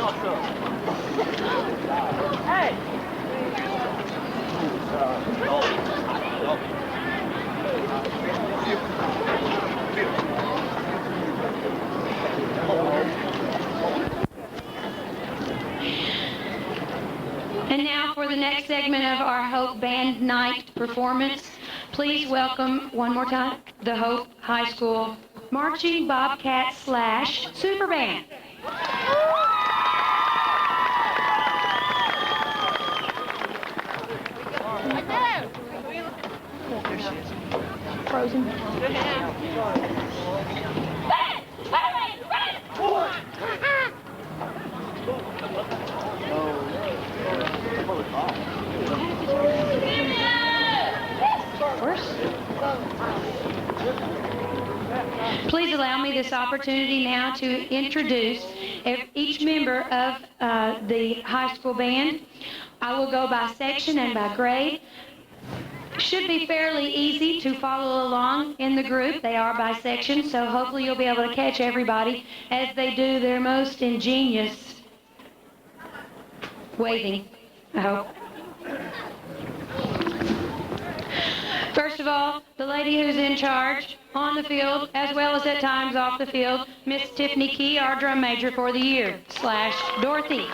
Hey! And now for the next segment of our Hope Band Night performance, please welcome one more time the Hope High School Marching Bobcat / Superband. Frozen. Please allow me this opportunity now to introduce each member of the high school band. I will go by section and by grade. Should be fairly easy to follow along in the group. They are by section, so hopefully you'll be able to catch everybody as they do their most ingenious waving, I hope. First of all, the lady who's in charge on the field, as well as at times off the field, Miss Tiffany Key, our drum major for the year, / Dorothy.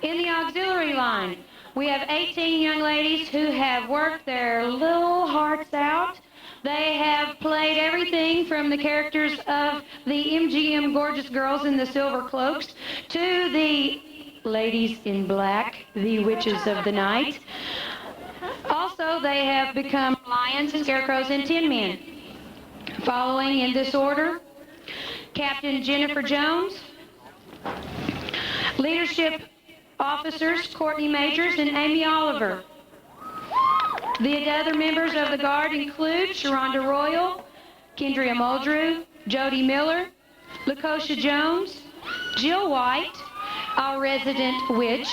In the auxiliary line, we have 18 young ladies who have worked their little hearts out. They have played everything from the characters of the MGM Gorgeous Girls in the Silver Cloaks to the Ladies in Black, the Witches of the Night. Also, they have become lions and scarecrows and tin men. Following in this order, Captain Jennifer Jones, Leadership Officers Courtney Majors and Amy Oliver. The other members of the Guard include Sharonda Royal, Kendria Muldrew, Jody Miller, Lakosha Jones, Jill White, our resident witch,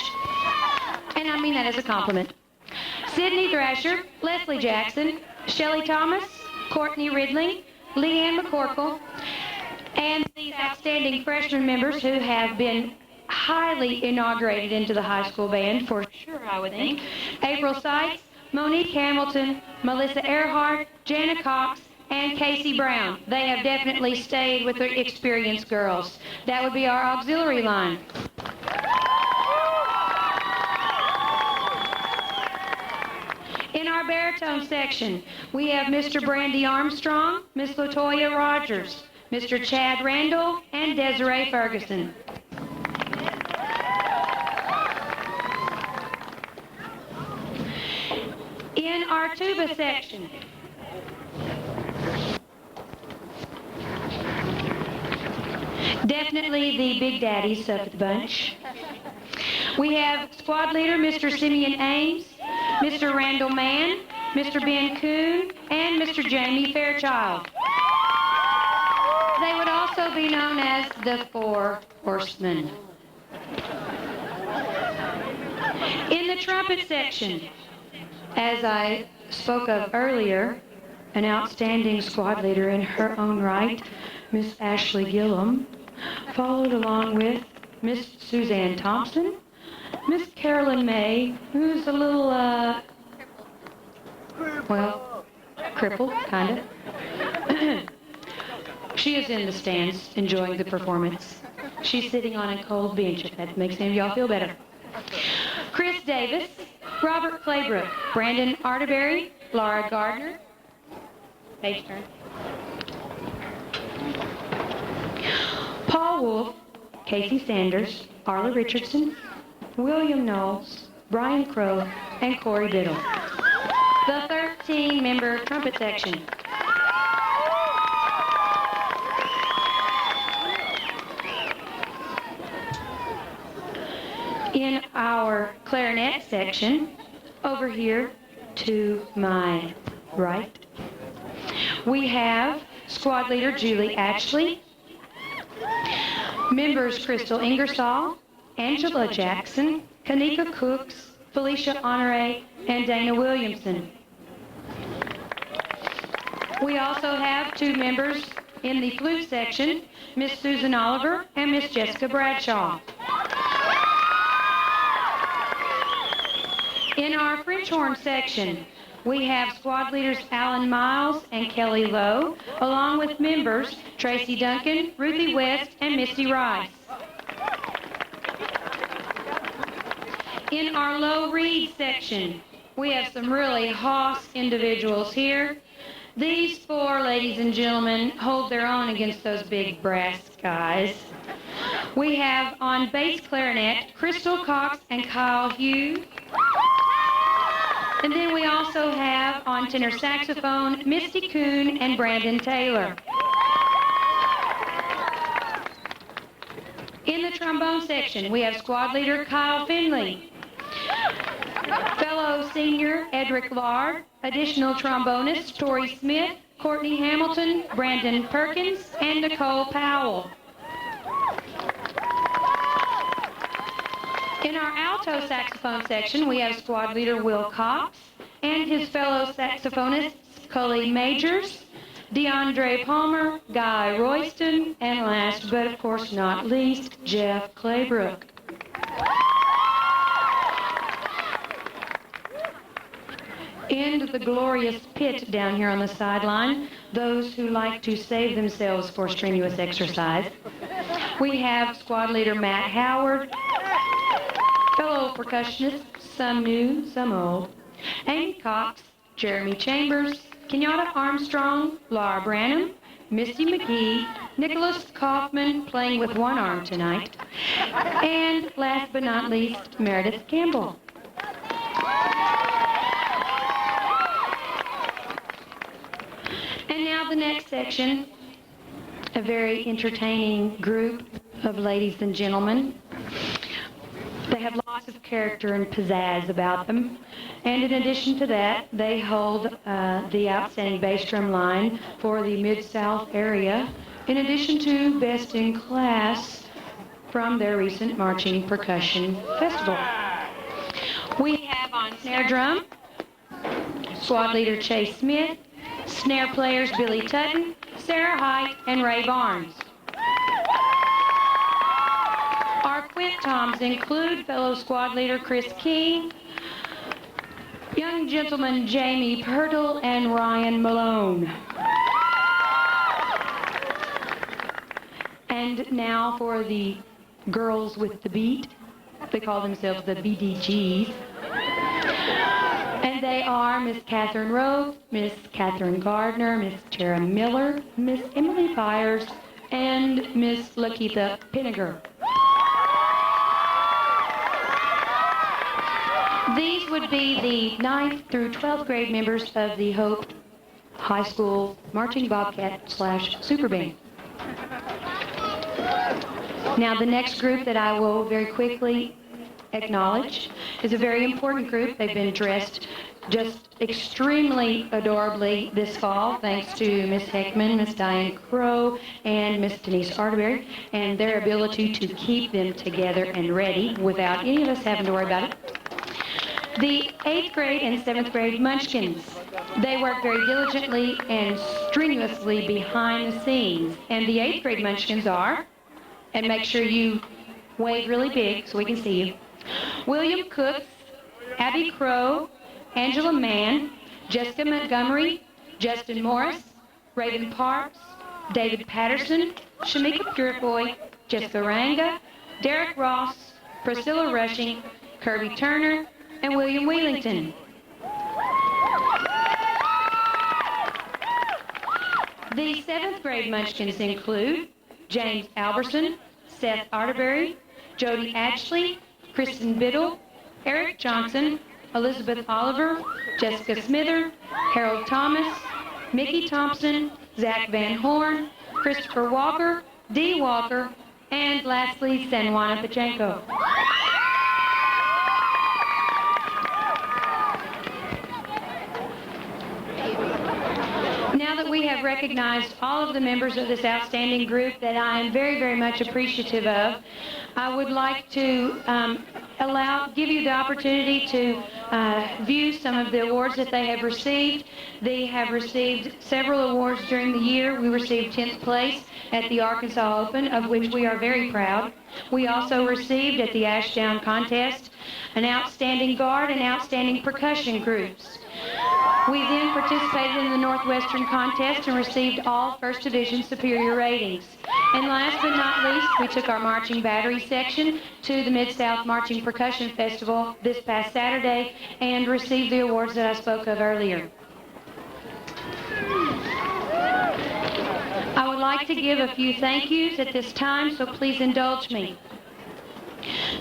and I mean that as a compliment, Sydney Thrasher, Leslie Jackson, Shelley Thomas, Courtney Ridley, Leanne McCorkle, and these outstanding freshman members who have been highly inaugurated into the high school band, for sure, I would think. April Sykes, Monique Hamilton, Melissa Earhart, Jana Cox, and Casey Brown. They have definitely stayed with the experienced girls. That would be our auxiliary line. In our baritone section, we have Mr. Brandy Armstrong, Miss LaToya Rogers, Mr. Chad Randall, and Desiree Ferguson. In our tuba section, definitely the big daddies of the bunch, we have squad leader Mr. Simeon Ames, Mr. Randall Mann, Mr. Ben Kuhn, and Mr. Jamie Fairchild. They would also be known as the Four Horsemen. In the trumpet section, as I spoke of earlier, an outstanding squad leader in her own right, Miss Ashley Gillum, followed along with Miss Suzanne Thompson, Miss Carolyn May, who's a little, crippled, kind of. She is in the stands enjoying the performance. She's sitting on a cold bench, if that makes any of y'all feel better. Chris Davis, Robert Claybrook, Brandon Arterberry, Laura Gardner. Page turn. Paul Wolf, Casey Sanders, Arla Richardson, William Knowles, Brian Crow, and Corey Biddle. The 13-member trumpet section. In our clarinet section, over here to my right, we have squad leader Julie Ashley, members Crystal Ingersoll, Angela Jackson, Kanika Cooks, Felicia Honore, and Dana Williamson. We also have two members In the flute section, Miss Susan Oliver and Miss Jessica Bradshaw. In our French horn section, we have squad leaders Alan Miles and Kelly Lowe, along with members Tracy Duncan, Ruthie West, and Misty Rice. In our low reed section, we have some really hoss individuals here. These four, ladies and gentlemen, hold their own against those big brass guys. We have on bass clarinet, Crystal Cox and Kyle Hughes. And then we also have on tenor saxophone, Misty Kuhn and Brandon Taylor. In the trombone section, we have squad leader Kyle Finley, fellow senior Edric Lard, additional trombonists Tori Smith, Courtney Hamilton, Brandon Perkins, and Nicole Powell. In our alto saxophone section, we have squad leader Will Cox and his fellow saxophonists Cully Majors, DeAndre Palmer, Guy Royston, and last but of course not least, Jeff Claybrook. In the glorious pit down here on the sideline, those who like to save themselves for strenuous exercise, we have squad leader Matt Howard, fellow percussionists, some new, some old, Amy Cox, Jeremy Chambers, Kenyatta Armstrong, Laura Branham, Misty McGee, Nicholas Kaufman playing with one arm tonight, and last but not least, Meredith Campbell. And now the next section, a very entertaining group of ladies and gentlemen. They have lots of character and pizzazz about them. And in addition to that, they hold the outstanding bass drum line for the Mid-South area, in addition to Best in Class from their recent Marching Percussion Festival. We have on snare drum, squad leader Chase Smith, snare players Billy Tutton, Sarah Height, and Ray Barnes. Our quint toms include fellow squad leader Chris King, young gentleman Jamie Pirtle, and Ryan Malone. And now for the girls with the beat. They call themselves the BDGs. And they are Miss Catherine Rowe, Miss Catherine Gardner, Miss Tara Miller, Miss Emily Byers, and Miss Lakitha Pinniger. These would be the 9th through 12th grade members of the Hope High School Marching Bobcat / Superband. Now the next group that I will very quickly acknowledge is a very important group. They've been dressed just extremely adorably this fall, thanks to Miss Heckman, Miss Diane Crow, and Miss Denise Arterberry, and their ability to keep them together and ready without any of us having to worry about it. The 8th grade and 7th grade Munchkins. They work very diligently and strenuously behind the scenes. And the 8th grade Munchkins are, and make sure you wave really big so we can see you, William Cooks, Abby Crow, Angela Mann, Jessica Montgomery, Justin Morris, Raven Parks, David Patterson, Shamika Purefoy, Jessica Ranga, Derek Ross, Priscilla Rushing, Kirby Turner, and William Wheelington. The 7th grade Munchkins include James Alberson, Seth Arterberry, Jody Ashley, Kristen Biddle, Eric Johnson, Elizabeth Oliver, Jessica Smither, Harold Thomas, Mickey Thompson, Zach Van Horn, Christopher Walker, Dee Walker, and lastly, Sanwana Pachenko. Now that we have recognized all of the members of this outstanding group that I am very, very much appreciative of, I would like to give you the opportunity to view some of the awards that they have received. They have received several awards during the year. We received 10th place at the Arkansas Open, of which we are very proud. We also received at the Ashdown contest an outstanding guard and outstanding percussion groups. We then participated in the Northwestern contest and received all First Division superior ratings. And last but not least, we took our marching battery section to the Mid-South Marching Percussion Festival this past Saturday and received the awards that I spoke of earlier. I would like to give a few thank yous at this time, so please indulge me.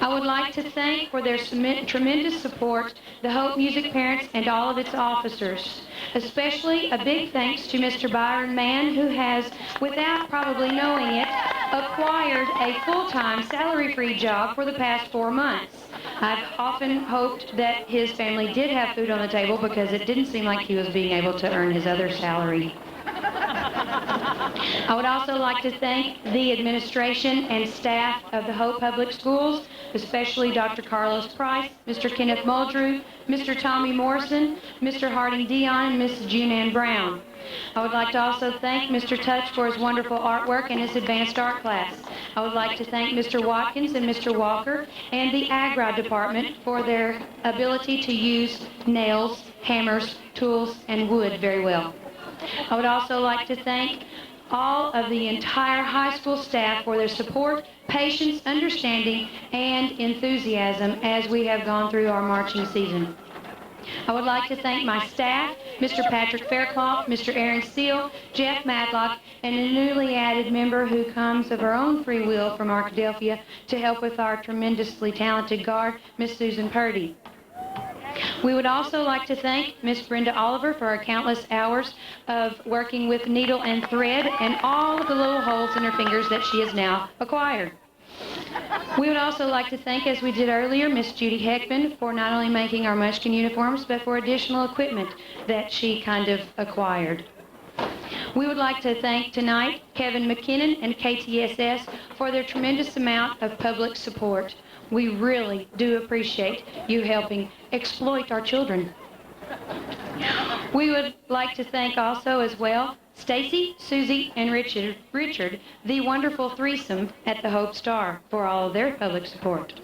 I would like to thank for their tremendous support the Hope Music parents and all of its officers. Especially a big thanks to Mr. Byron Mann, who has, without probably knowing it, acquired a full-time salary-free job for the past 4 months. I've often hoped that his family did have food on the table because it didn't seem like he was being able to earn his other salary. I would also like to thank the administration and staff of the Hope Public Schools, especially Dr. Carlos Price, Mr. Kenneth Muldrew, Mr. Tommy Morrison, Mr. Harding Dion, and Mrs. June Ann Brown. I would like to also thank Mr. Touch for his wonderful artwork and his advanced art class. I would like to thank Mr. Watkins and Mr. Walker and the Agri department for their ability to use nails, hammers, tools, and wood very well. I would also like to thank all of the entire high school staff for their support, patience, understanding, and enthusiasm as we have gone through our marching season. I would like to thank my staff, Mr. Patrick Faircloth, Mr. Aaron Steele, Jeff Madlock, and a newly added member who comes of her own free will from Arkadelphia to help with our tremendously talented guard, Miss Susan Purdy. We would also like to thank Miss Brenda Oliver for her countless hours of working with needle and thread and all of the little holes in her fingers that she has now acquired. We would also like to thank, as we did earlier, Miss Judy Heckman for not only making our Munchkin uniforms, but for additional equipment that she kind of acquired. We would like to thank tonight Kevin McKinnon and KTSS for their tremendous amount of public support. We really do appreciate you helping exploit our children. We would like to thank also as well Stacy, Susie, and Richard, the wonderful threesome at the Hope Star, for all of their public support.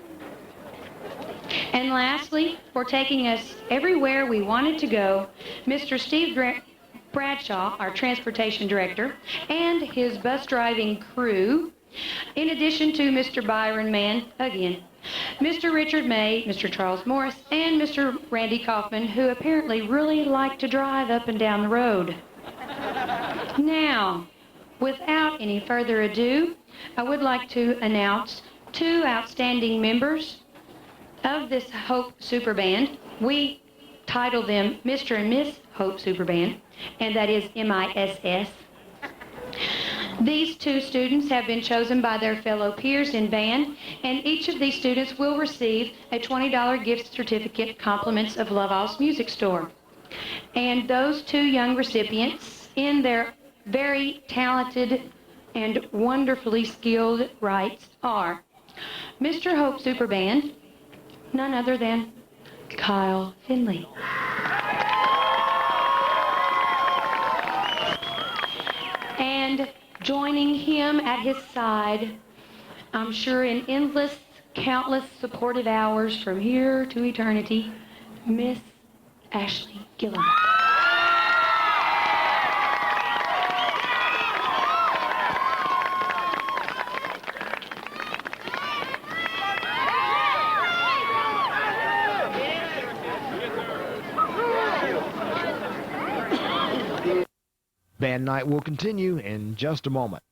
And lastly, for taking us everywhere we wanted to go, Mr. Steve Bradshaw, our transportation director, and his bus driving crew, in addition to Mr. Byron Mann, again, Mr. Richard May, Mr. Charles Morris, and Mr. Randy Kaufman, who apparently really like to drive up and down the road. Now, without any further ado, I would like to announce 2 outstanding members of this Hope Superband. We title them Mr. and Miss Hope Superband, and that is MISS. These 2 students have been chosen by their fellow peers in band, and each of these students will receive a $20 gift certificate, compliments of Love All's Music Store. And those 2 young recipients, in their very talented and wonderfully skilled rights, are Mr. Hope Superband, none other than Kyle Finley. And joining him at his side, I'm sure in endless, countless supportive hours from here to eternity, Miss Ashley Gillum. Band night will continue in just a moment.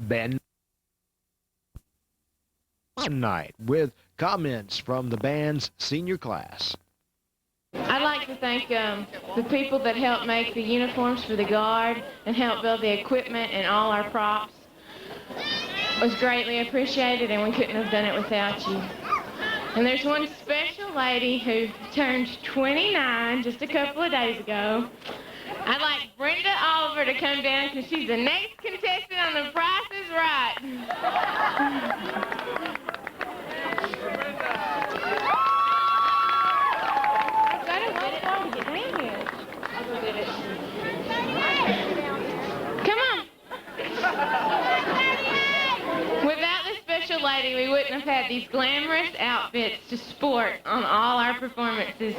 band night with comments from the band's senior class. I'd like to thank the people that helped make the uniforms for the Guard and helped build the equipment and all our props. It was greatly appreciated, and we couldn't have done it without you. And there's one special lady who turned 29 just a couple of days ago. I'd like Brenda Oliver to come down because she's the next contestant on The Price is Right. I've got to get it on to get down here. I'll go get it. Come on. Without this special lady, we wouldn't have had these glamorous outfits to sport on all our performances.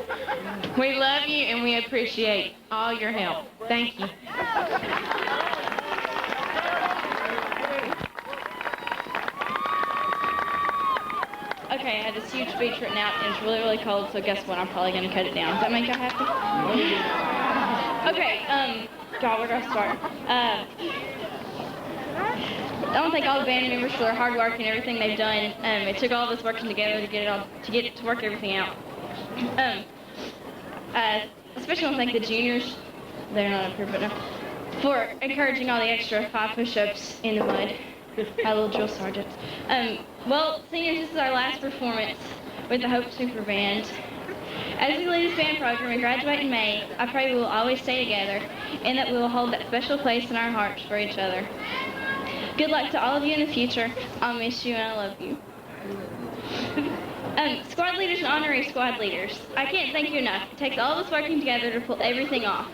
We love you and we appreciate all your help. Thank you. Okay, I had this huge speech written out, and it's really, really cold, so guess what? I'm probably going to cut it down. Does that make you happy? Okay, God, where do I start? I want to thank all the band members for their hard work and everything they've done. It took all of us working together to get it to work everything out. Especially want to thank the juniors. They're not up here, but no. For encouraging all the extra 5 push-ups in the mud. Our little drill sergeants. Well, seniors, this is our last performance with the HHS Superband. As we leave this band program and graduate in May, I pray we will always stay together and that we will hold that special place in our hearts for each other. Good luck to all of you in the future. I'll miss you and I love you. Squad leaders and honorary squad leaders, I can't thank you enough. It takes all of us working together to pull everything off.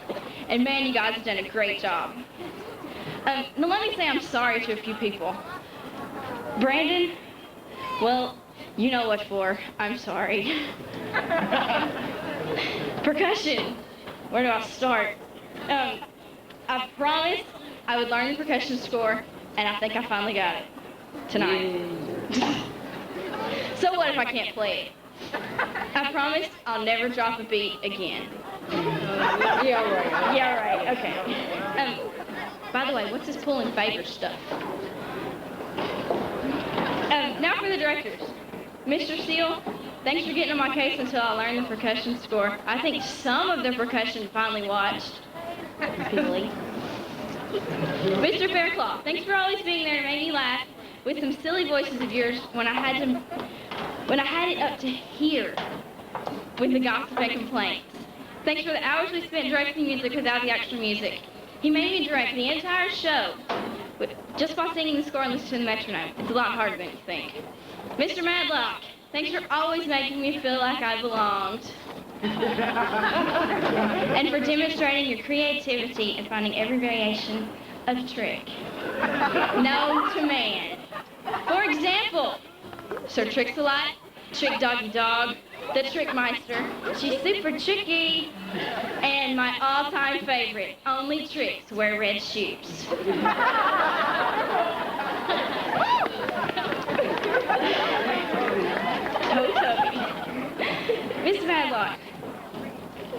And man, you guys have done a great job. Now let me say I'm sorry to a few people. Brandon, well, you know what for. I'm sorry. Percussion, where do I start? I promised I would learn the percussion score, and I think I finally got it tonight. So what if I can't play it? I promise I'll never drop a beat again. Yeah, right. Yeah, right. Okay. By the way, what's this pulling favor stuff? Now for the directors. Mr. Steele, thanks for getting on my case until I learned the percussion score. I think some of the percussion finally watched. Repeatedly. Mr. Faircloth, thanks for always being there to make me laugh with some silly voices of yours when I had it up to here with the gossip and complaints. Thanks for the hours we spent directing music without the extra music. He made me direct the entire show just by singing the score and listening to the metronome. It's a lot harder than you think. Mr. Madlock, thanks for always making me feel like I belonged. And for demonstrating your creativity and finding every variation of trick known to man. For example, Sir Tricks-a-Lot, Trick Doggy Dog, the Trickmeister, She's Super Tricky, and my all-time favorite, Only Tricks Wear Red Shoes. Miss Madlock,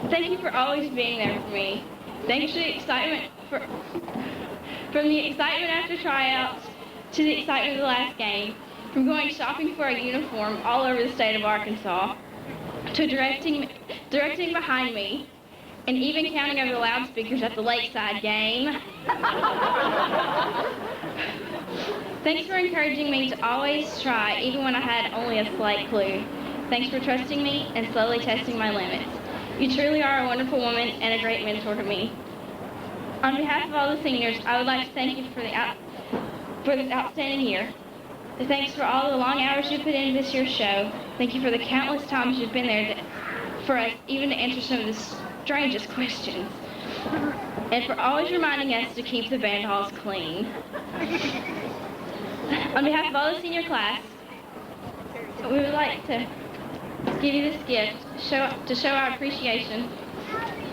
thank you for always being there for me. Thanks for the excitement, from the excitement after tryouts to the excitement of the last game, from going shopping for a uniform all over the state of Arkansas, to directing behind me, and even counting over the loudspeakers at the Lakeside game. Thanks for encouraging me to always try, even when I had only a slight clue. Thanks for trusting me and slowly testing my limits. You truly are a wonderful woman and a great mentor to me. On behalf of all the seniors, I would like to thank you for this outstanding year. Thanks for all the long hours you put into this year's show. Thank you for the countless times you've been there for us, even to answer some of the strangest questions. And for always reminding us to keep the band halls clean. On behalf of all the senior class, we would like to give you this gift to show our appreciation.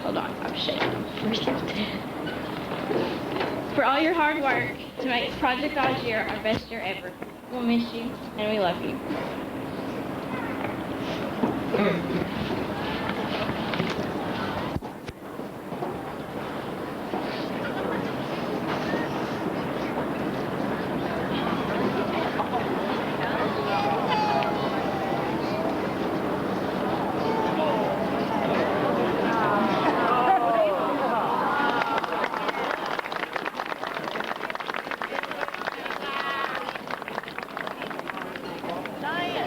Hold on, I'm shaking. For all your hard work to make Project Algier our best year ever. We'll miss you, and we love you. Diane.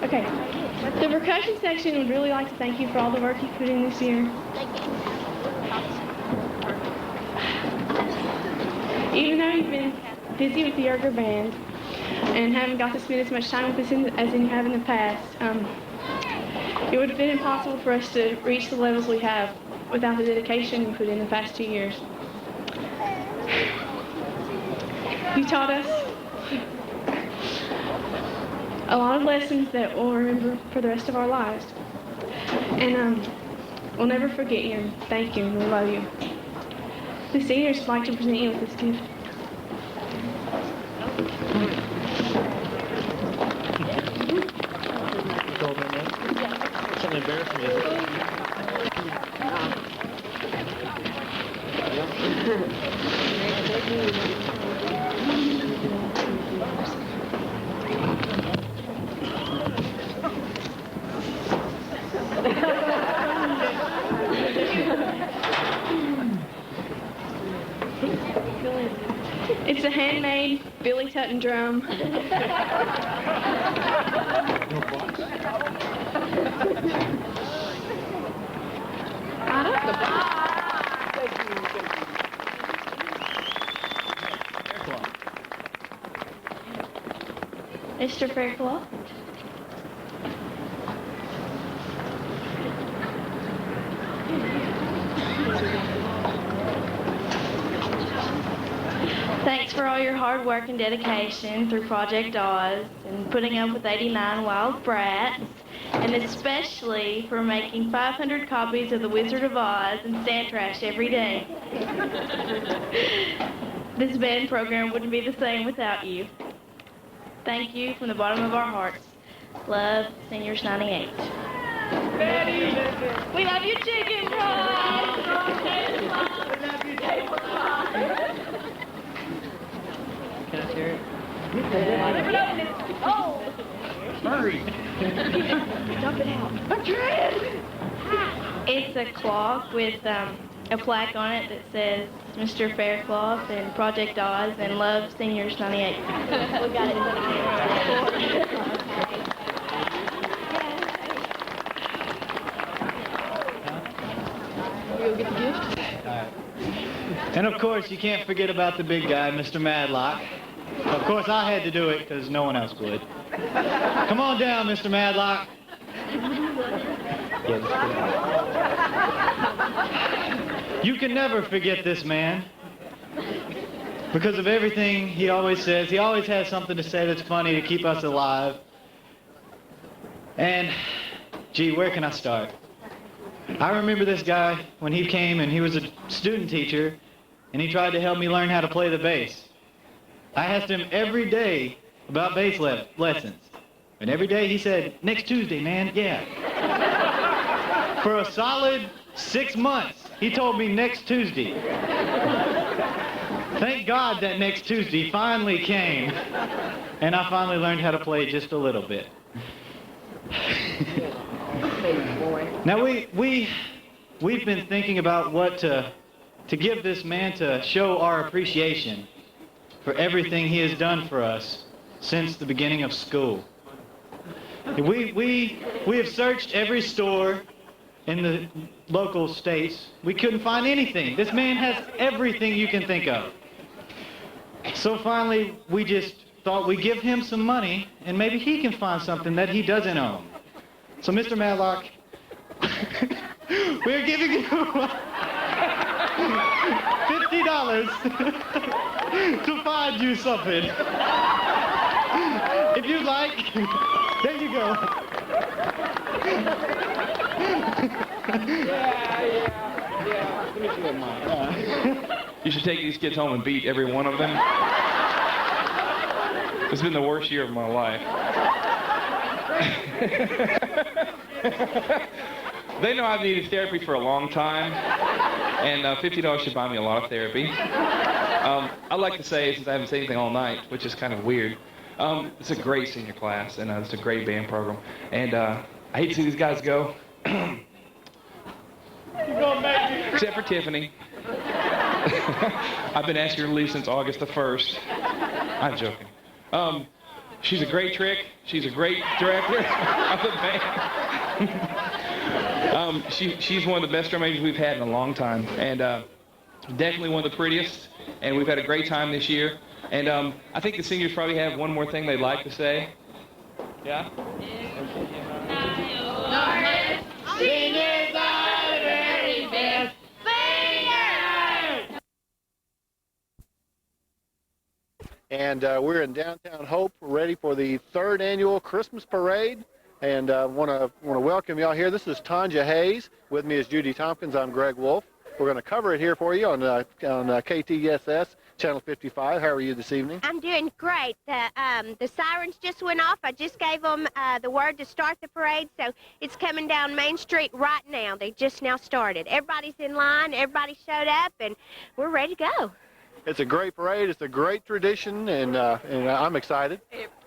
Okay. The percussion section would really like to thank you for all the work you put in this year. Even though you've been busy with the younger band and haven't got to spend as much time with us as you have in the past, it would have been impossible for us to reach the levels we have without the dedication you put in the past 2 years. You taught us a lot of lessons that we'll remember for the rest of our lives. And we'll never forget you, and thank you, and we love you. The seniors would like to present you with this gift. Something embarrassing, is it? It's a handmade Billy Tutton drum. Mr. Fairclough. Thanks for all your hard work and dedication through Project Oz and putting up with 89 wild brats, and especially for making 500 copies of The Wizard of Oz and stand trash every day. This band program wouldn't be the same without you. Thank you from the bottom of our hearts. Love, Seniors 98. We love you, Chicken Fries! Can I hear it? Oh! Hurry! Dump it out. I'm trying! It's a clock with a plaque on it that says Mr. Fairclough and Project Oz and Love Seniors 98. We got it. You'll get the gift? And of course, you can't forget about the big guy, Mr. Madlock. Of course, I had to do it because no one else would. Come on down, Mr. Madlock. You can never forget this man because of everything he always says. He always has something to say that's funny to keep us alive. And, gee, where can I start? I remember this guy when he came and he was a student teacher and he tried to help me learn how to play the bass. I asked him every day about bass lessons. And every day he said, next Tuesday, man, yeah. For a solid 6 months, he told me next Tuesday. Thank God that next Tuesday finally came. And I finally learned how to play just a little bit. Now we've been thinking about what to give this man to show our appreciation for everything he has done for us since the beginning of school. We have searched every store in the local states. We couldn't find anything. This man has everything you can think of. So finally, we just thought we'd give him some money and maybe he can find something that he doesn't own. So Mr. Madlock, we're giving you $50 to find you something. If you'd like, there you go. Yeah. Let me see that mine. You should take these kids home and beat every one of them. It's been the worst year of my life. They know I've needed therapy for a long time, and $50 should buy me a lot of therapy. I'd like to say, since I haven't said anything all night, which is kind of weird, it's a great senior class, and it's a great band program. And I hate to see these guys go. Except for Tiffany. I've been asking her to leave since August the 1st. I'm joking. She's a great trick. She's a great director of the band. She's one of the best drum majors we've had in a long time, and definitely one of the prettiest. And we've had a great time this year. And I think the seniors probably have one more thing they'd like to say. Yeah? Singers are the very best. And we're in downtown Hope, ready for the 3rd annual Christmas parade. And want to welcome y'all here. This is Tanja Hayes. With me is Judy Tompkins. I'm Greg Wolf. We're going to cover it here for you on KTSS Channel 55. How are you this evening? I'm doing great. The sirens just went off. I just gave them the word to start the parade, so it's coming down Main Street right now. They just now started. Everybody's in line. Everybody showed up, and we're ready to go. It's a great parade. It's a great tradition, and I'm excited.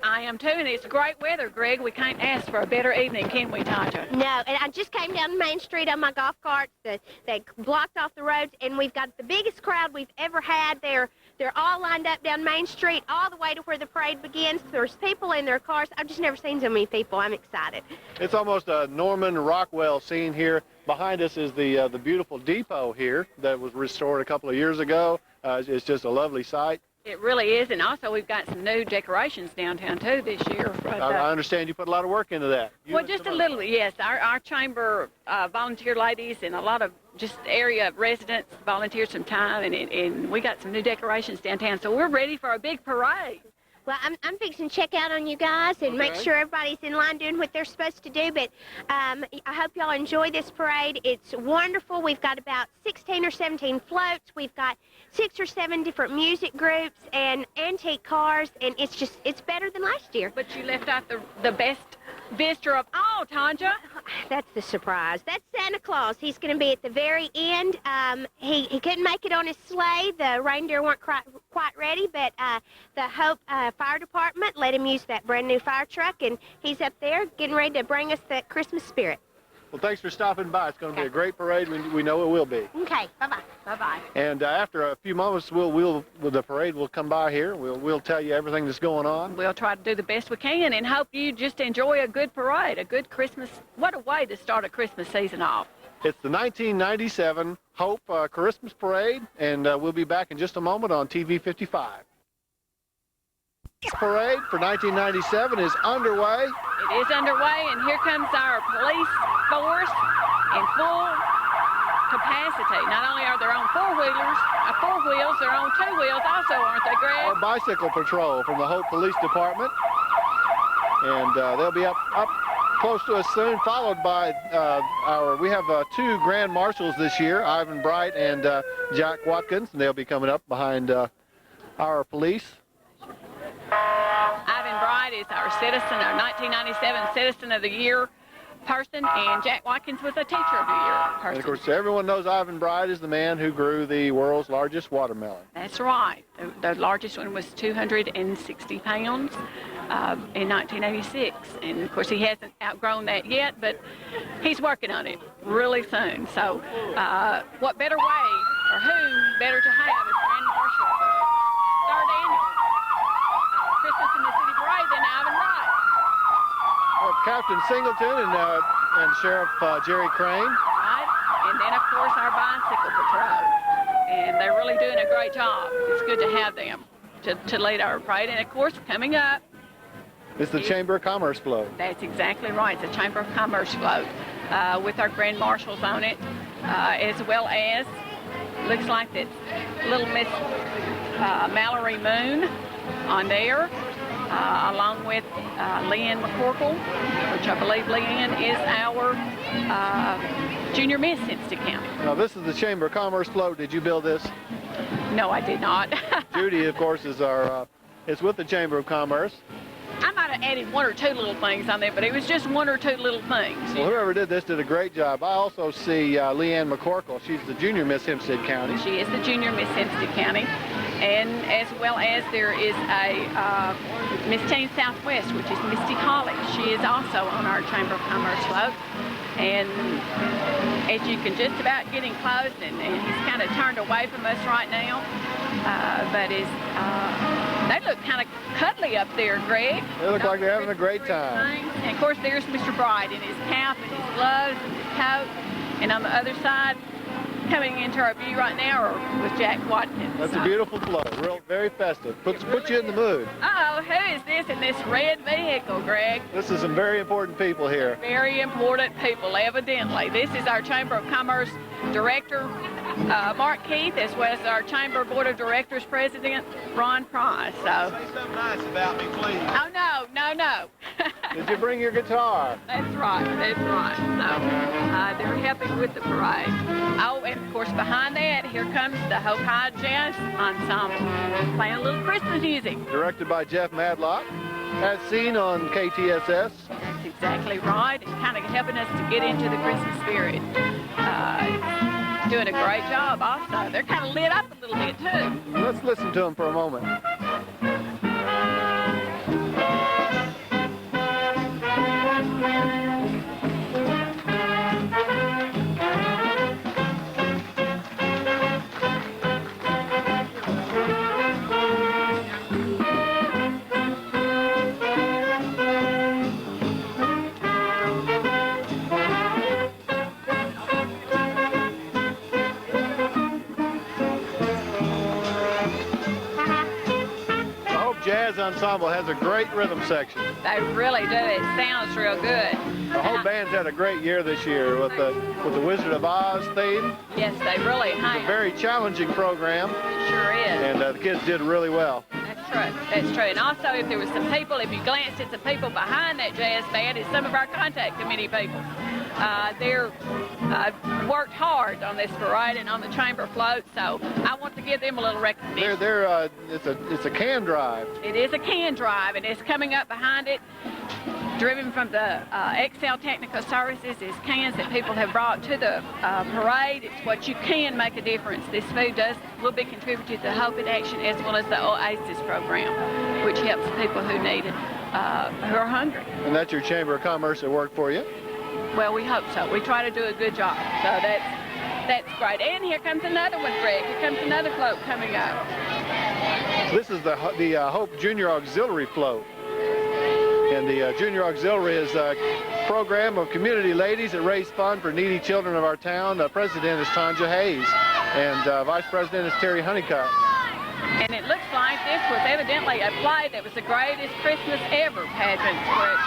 I am too, and it's great weather, Greg. We can't ask for a better evening, can we, Tanja? No, and I just came down Main Street on my golf carts. They blocked off the roads, and we've got the biggest crowd we've ever had. They're all lined up down Main Street all the way to where the parade begins. There's people in their cars. I've just never seen so many people. I'm excited. It's almost a Norman Rockwell scene here. Behind us is the beautiful depot here that was restored a couple of years ago. It's just a lovely sight. It really is, and also we've got some new decorations downtown too this year. But, I understand you put a lot of work into that. Well, just a little, yes. Our chamber volunteer ladies and a lot of just area residents volunteered some time, and we got some new decorations downtown, so we're ready for a big parade. Well, I'm fixing to check out on you guys and make sure everybody's in line doing what they're supposed to do, but I hope y'all enjoy this parade. It's wonderful. We've got about 16 or 17 floats. We've got 6 or 7 different music groups and antique cars, and it's better than last year. But you left out the best visitor of all, Tanja. That's the surprise. That's Santa Claus. He's going to be at the very end. He couldn't make it on his sleigh. The reindeer weren't quite ready, but the Hope Fire Department let him use that brand new fire truck, and he's up there getting ready to bring us the Christmas spirit. Well, thanks for stopping by. It's going to be a great parade. We know it will be. Okay, bye-bye. Bye-bye. And after a few moments, the parade will come by here. We'll tell you everything that's going on. We'll try to do the best we can and hope you just enjoy a good parade, a good Christmas. What a way to start a Christmas season off. It's the 1997 Hope Christmas Parade, and we'll be back in just a moment on TV 55. This parade for 1997 is underway. It is underway, and here comes our police force in full capacity. Not only are there on four wheels, they're on 2 wheels also, aren't they, Greg? Our bicycle patrol from the Hope Police Department, and they'll be up close to us soon, followed by we have 2 Grand Marshals this year, Ivan Bright and Jack Watkins, and they'll be coming up behind our police. Ivan Bright is our citizen, our 1997 Citizen of the Year person, and Jack Watkins was a Teacher of the Year person. And of course, everyone knows Ivan Bright is the man who grew the world's largest watermelon. That's right. The largest one was 260 pounds in 1986. And of course, he hasn't outgrown that yet, but he's working on it really soon. So what better way, or who better to have as Grand Marshal for the 3rd annual Christmas in the City Parade than Ivan Wright. Captain Singleton and Sheriff Jerry Crane. Right, and then of course our bicycle patrol. And they're really doing a great job. It's good to have them to lead our parade. And of course, coming up, it's the Chamber of Commerce float. That's exactly right. It's a Chamber of Commerce float with our Grand Marshals on it, as well as, looks like that little Miss Mallory Moon on there, along with Leanne McCorkle, which I believe Leanne is our junior Miss Hempstead County. Now, this is the Chamber of Commerce float. Did you build this? No, I did not. Judy, of course, is it's with the Chamber of Commerce. I might have added 1 or 2 little things on there, but it was just 1 or 2 little things. Well, whoever did this did a great job. I also see Leanne McCorkle. She's the junior Miss Hempstead County. She is the junior Miss Hempstead County. And as well as there is a Miss Teen Southwest, which is Misty Colley. She is also on our Chamber of Commerce float. And as you can just about getting close, and he's kind of turned away from us right now, but they look kind of cuddly up there, Greg. They look like they're having a great time. And of course, there's Mr. Bright in his cap and his gloves and his coat. And on the other side, coming into our view right now, was Jack Watkins. That's a beautiful float, very festive. Puts you in the mood. Uh-oh, who is this in this red vehicle, Greg? This is some very important people here. Very important people, evidently. This is our Chamber of Commerce Director, Mark Keith, as well as our Chamber Board of Directors President, Ron Price. So. Say something nice about me, please. Oh, no. Did you bring your guitar? That's right. So, they're helping with the parade. Oh, and of course, behind that, here comes the Hope High Jazz Ensemble, playing a little Christmas music. Directed by Jeff Madlock, as seen on KTSS. That's exactly right. It's kind of helping us to get into the Christmas spirit. Doing a great job also. They're kind of lit up a little bit too. Let's listen to them for a moment. Ensemble has a great rhythm section. They really do. It sounds real good. The whole band's had a great year this year with the Wizard of Oz theme. Yes, they really have. It's a very challenging program. It sure is. And the kids did really well. That's true. And also, if there was some people, if you glanced at the people behind that jazz band, it's some of our contact committee people. They're worked hard on this parade and on the chamber float, so I want to give them a little recognition. It's a can drive. It is a can drive, and it's coming up behind it, driven from the Excel Technical Services, is cans that people have brought to the parade. It's what you can make a difference. This food will be contributed to the Hope in Action as well as the Oasis program, which helps people who need it, who are hungry. And that's your Chamber of Commerce that worked for you? Well, we hope so. We try to do a good job. So that's great. And here comes another one, Greg. Here comes another float coming up. This is the Hope Junior Auxiliary float. And the Junior Auxiliary is a program of community ladies that raise funds for needy children of our town. The president is Tanja Hayes, and vice president is Terry Honeycutt. And it looks like this was evidently a play that was the greatest Christmas ever pageant, which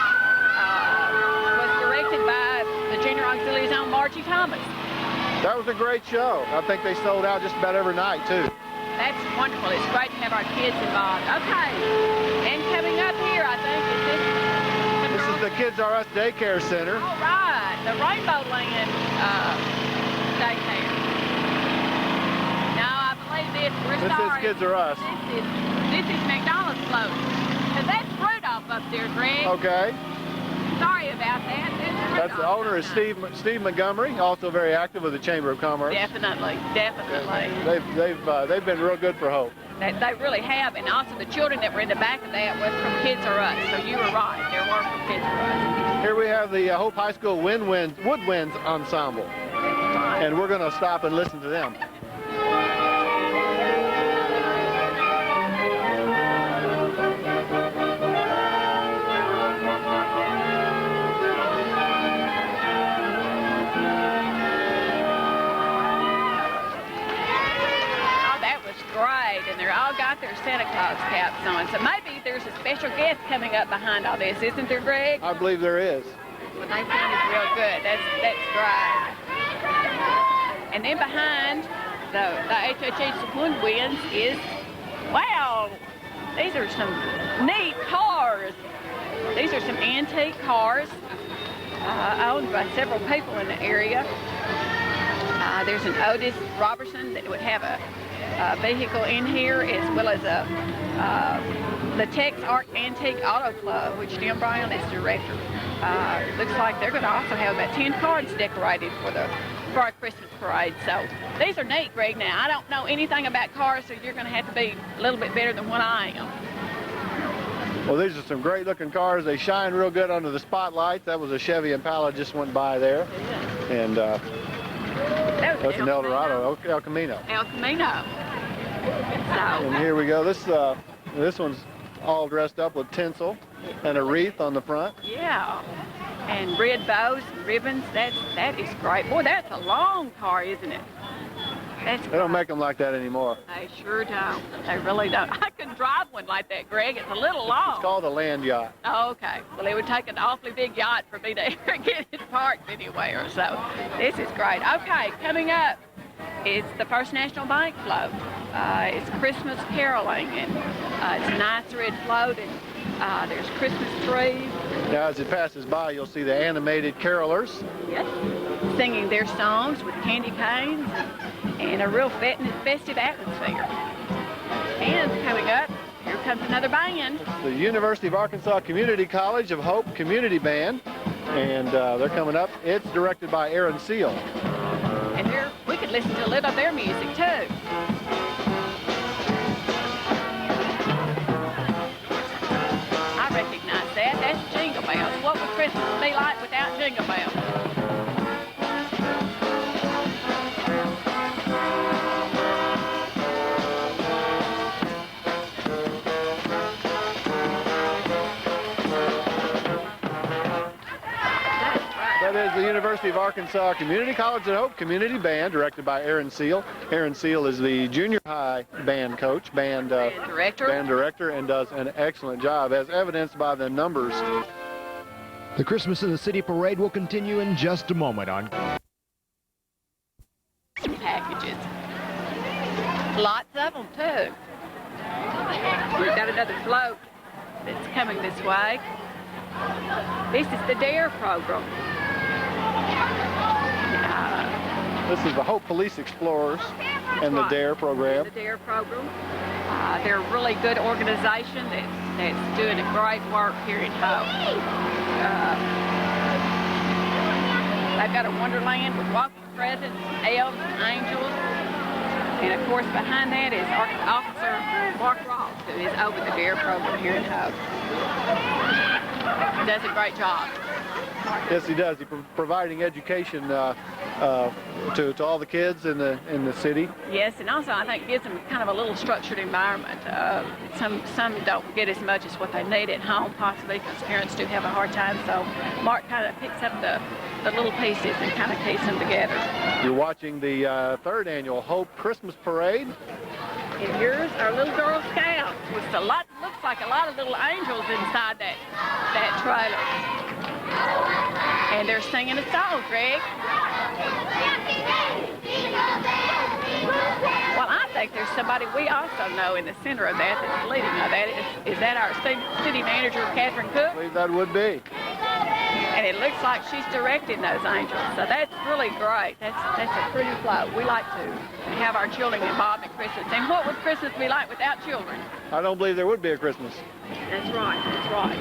was directed by the Junior Auxiliary's own Margie Thomas. That was a great show. I think they sold out just about every night, too. That's wonderful. It's great to have our kids involved. Okay. And coming up here, I think, is this. This is the Kids R Us Daycare Center. All right. The Rainbow Land Daycare. No, I believe this. This is Kids R Us. This is McDonald's float. Because that's Rudolph up there, Greg. Okay. Sorry about that. That's the owner is Steve Montgomery, also very active with the Chamber of Commerce. Definitely. They've been real good for Hope. They really have, and also the children that were in the back of that was from Kids R Us. So you were right, there were from Kids R Us. Here we have the Hope High School Woodwinds Ensemble, and we're going to stop and listen to them. And they're all got their Santa Claus caps on. So maybe there's a special guest coming up behind all this, isn't there, Greg? I believe there is. Well, they sounded real good. That's great. And then behind the HHS Superband is, wow, these are some neat cars. These are some antique cars owned by several people in the area. There's an Otis Robertson that would have a vehicle in here, as well as the Tex Arc Antique Auto Club, which Jim Brown is director. Looks like they're going to also have about 10 cars decorated for our Christmas parade. So these are neat, Greg. Now, I don't know anything about cars, so you're going to have to be a little bit better than what I am. Well, these are some great looking cars. They shine real good under the spotlights. That was a Chevy Impala just went by there. And that's an Eldorado, El Camino. El Camino. So, And here we go. This one's all dressed up with tinsel and a wreath on the front. yeah. And red bows and ribbons. That is great. Boy, that's a long car, isn't it? That's They don't make them like that anymore. They sure don't. They really don't. I could drive one like that, Greg. It's a little long. It's called a land yacht. Oh, okay. Well, it would take an awfully big yacht for me to ever get it parked anywhere. So this is great. Okay, coming up is the First National Bank float. It's Christmas caroling, and it's a nice red float, and there's Christmas trees. Now, as it passes by, you'll see the animated carolers. Yes. Singing their songs with candy canes and a real festive atmosphere. And coming up, here comes another band. It's the University of Arkansas Community College of Hope Community Band, and they're coming up. It's directed by Aaron Seal. And we could listen to a little of their music, too. I recognize that. That's Jingle Bells. What would Christmas be like without Jingle Bells? That is the University of Arkansas Community College of Hope Community Band, directed by Aaron Seal. Aaron Seal is the junior high band coach, band director, and does an excellent job, as evidenced by the numbers. The Christmas in the City parade will continue in just a moment on Packages. Lots of them, too. We've got another float that's coming this way. This is the DARE program. This is the Hope Police Explorers and the DARE program. The DARE program. They're a really good organization that's doing a great work here in Hope. They've got a wonderland with walking presents, elves, and angels. And of course, behind that is Officer Mark Ross, who is over the DARE program here in Hope. He does a great job. Yes, he does. He's providing education to all the kids in the city. Yes, and also I think gives them kind of a little structured environment. Some don't get as much as what they need at home, possibly because parents do have a hard time. So Mark kind of picks up the little pieces and kind of keeps them together. You're watching the third annual Hope Christmas Parade. And here's our little Girl Scouts with looks like a lot of little angels inside that trailer. And they're singing a song, Greg. Well, I think there's somebody we also know in the center of that that's leading of that. Is that our city manager, Catherine Cook? I believe that would be. And it looks like she's directing those angels. So that's really great. That's a pretty float. We like to have our children involved in Christmas. And what would Christmas be like without children? I don't believe there would be a Christmas. That's right. That's right.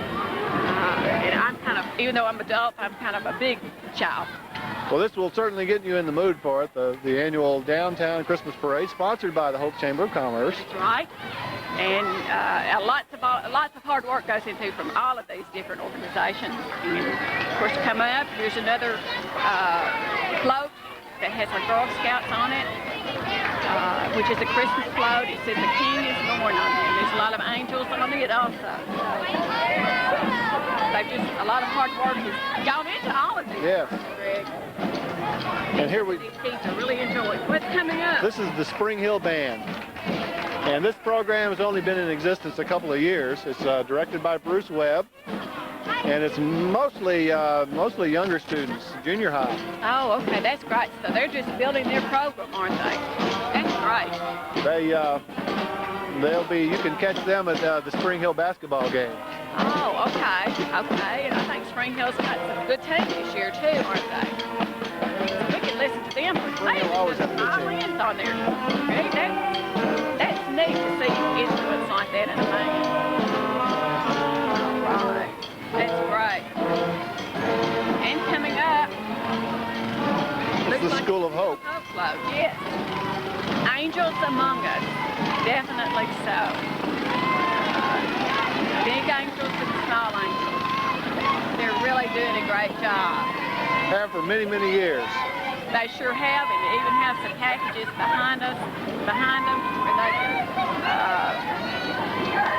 And I'm kind of, even though I'm adult, I'm kind of a big child. Well, this will certainly get you in the mood for it. The annual Downtown Christmas Parade, sponsored by the Hope Chamber of Commerce. That's right. And lots of hard work goes into from all of these different organizations. And of course, coming up, here's another float that has our Girl Scouts on it, which is a Christmas float. It says the King is born on it. There's a lot of angels on it also. A lot of hard work has gone into all of these. Yes. Greg. And here we. These kids are really enjoying. What's coming up? This is the Spring Hill Band. And this program has only been in existence a couple of years. It's directed by Bruce Webb, and it's mostly younger students, junior high. Oh, okay, that's great. So they're just building their program, aren't they? That's great. You can catch them at the Spring Hill basketball game. Oh, okay. And I think Spring Hill's got some good teams this year too, aren't they? So we can listen to them. Spring Hill always has a good team. On there. Okay, that's neat to see influence like that in a band. All right. That's great. And coming up, it's the School of Hope. Hope Float, yes. Angels Among Us, definitely so. big angels and the small angels. They're really doing a great job. Have for many, many years. They sure have, and they even have some packages behind them, where they can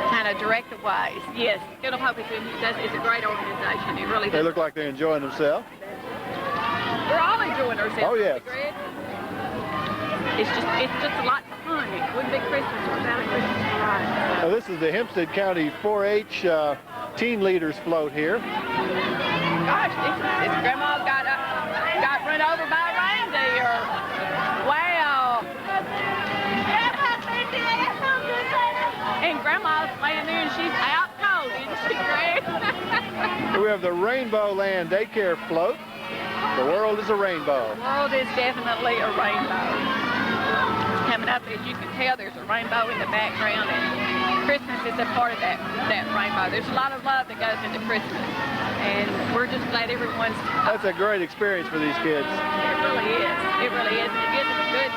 kind of direct the ways. Yes, Good Hope is a great organization. It really They does. look like they're enjoying themselves. We're all enjoying ourselves. Oh, yes. Greg. It's just a lot of fun. It wouldn't be Christmas without a Christmas parade. Now, this is the Hempstead County 4-H Teen Leaders float here. Gosh, this grandma got run over by a reindeer. Wow. And grandma's laying there and she's out cold, isn't she, Greg? We have the Rainbow Land Daycare float. The world is a rainbow. The world is definitely a rainbow. Coming up, as you can tell, there's a rainbow in the background, and Christmas is a part of that rainbow. There's a lot of love that goes into Christmas, and we're just glad everyone's... That's a great experience for these kids. It really is. It really is. It gives them a good...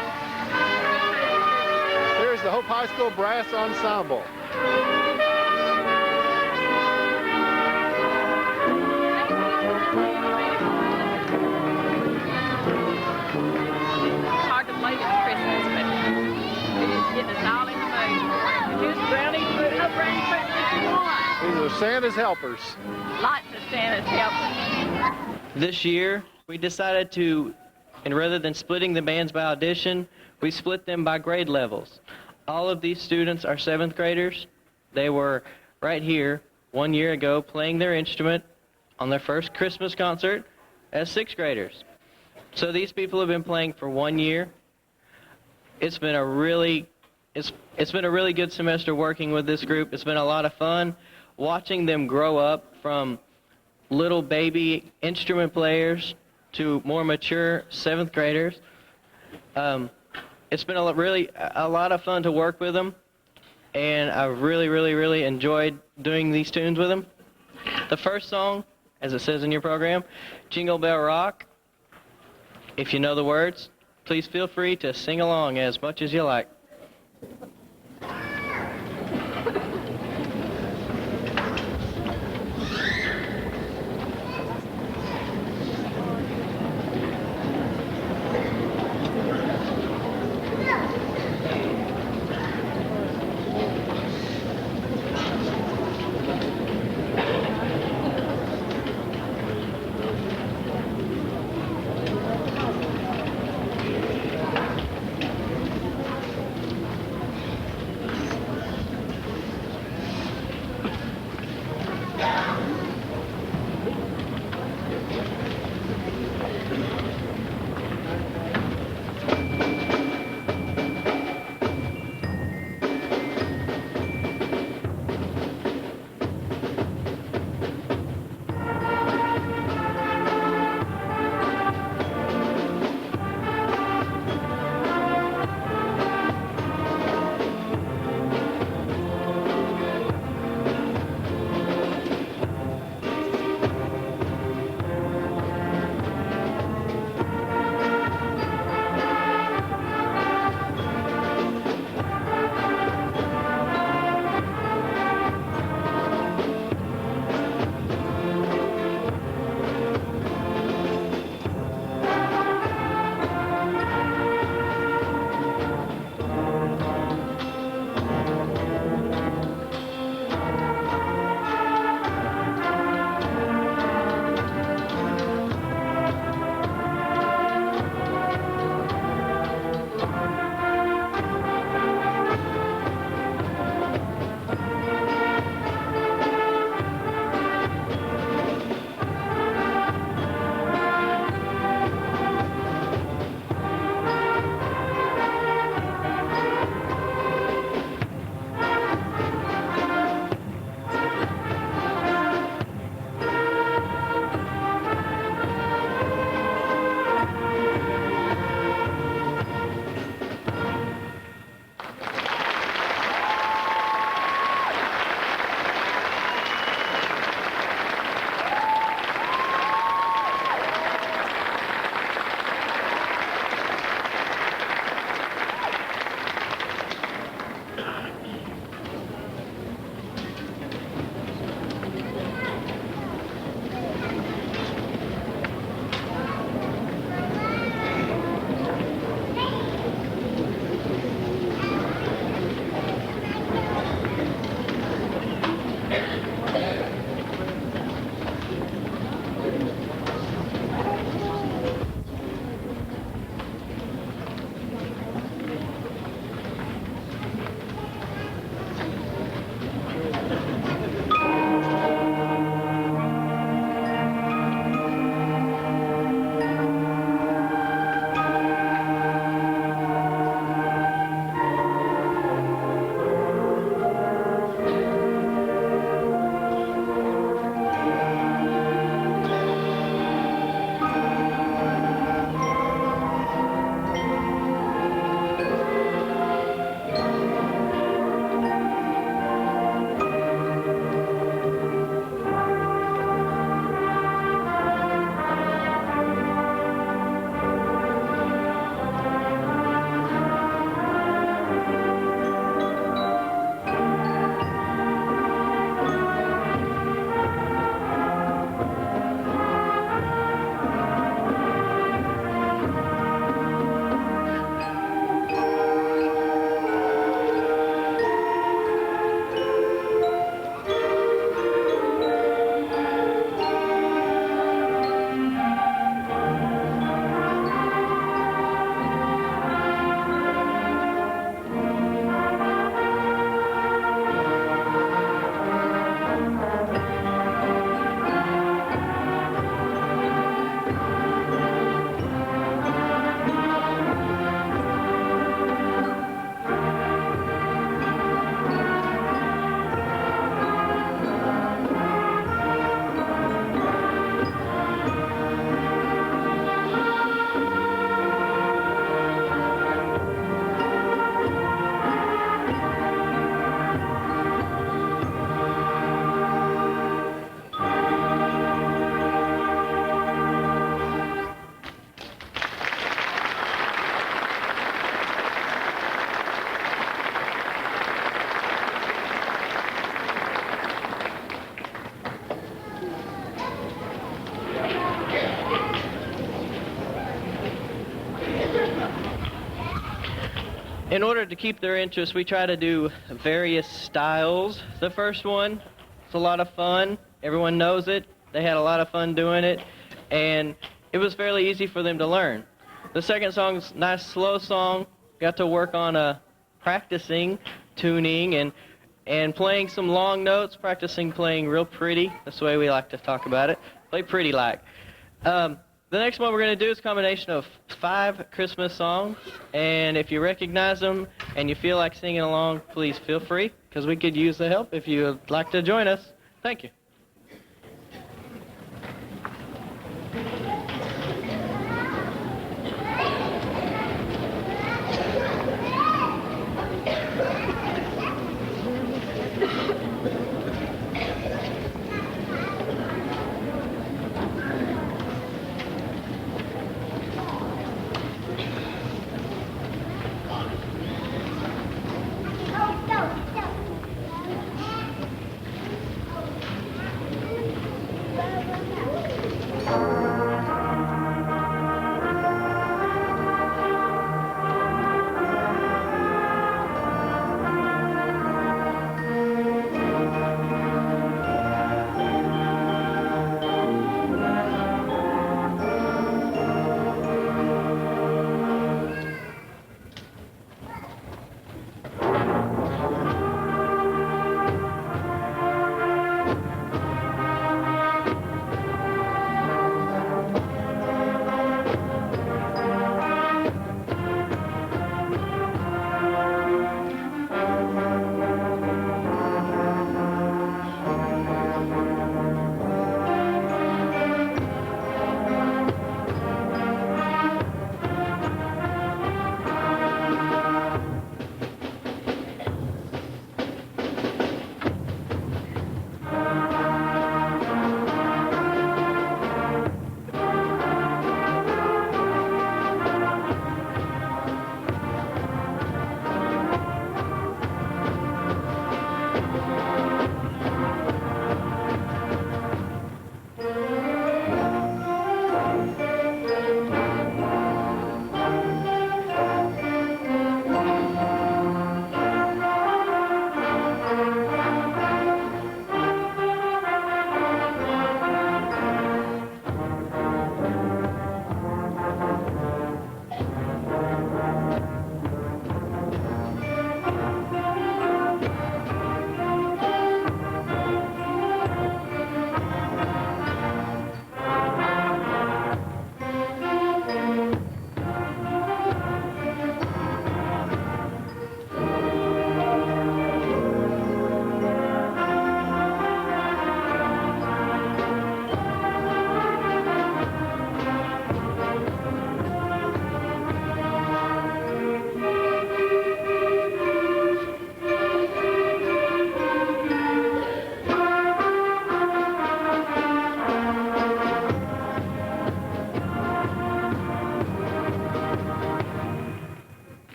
Here's the Hope High School Brass Ensemble. It's hard to believe it's Christmas, but it is getting us all in the mood. Just brownie Christmas you want. These are Santa's helpers. Lots of Santa's helpers. This year, we decided to, and rather than splitting the bands by audition, we split them by grade levels. All of these students are 7th graders. They were right here 1 year ago playing their instrument on their first Christmas concert as 6th graders. So these people have been playing for 1 year. It's been a really good semester working with this group. It's been a lot of fun watching them grow up from little baby instrument players to more mature 7th graders. It's been a lot of fun to work with them, and I really enjoyed doing these tunes with them. The first song, as it says in your program, Jingle Bell Rock. If you know the words, please feel free to sing along as much as you like. in order to keep their interest, we try to do various styles. The first one, it's a lot of fun. Everyone knows it. They had a lot of fun doing it, and it was fairly easy for them to learn. The second song's a nice slow song. Got to work on practicing, tuning, and playing some long notes, practicing playing real pretty. That's the way we like to talk about it. Play pretty like. The next one we're going to do is a combination of 5 Christmas songs, and if you recognize them and you feel like singing along, please feel free, because we could use the help if you would like to join us. Thank you.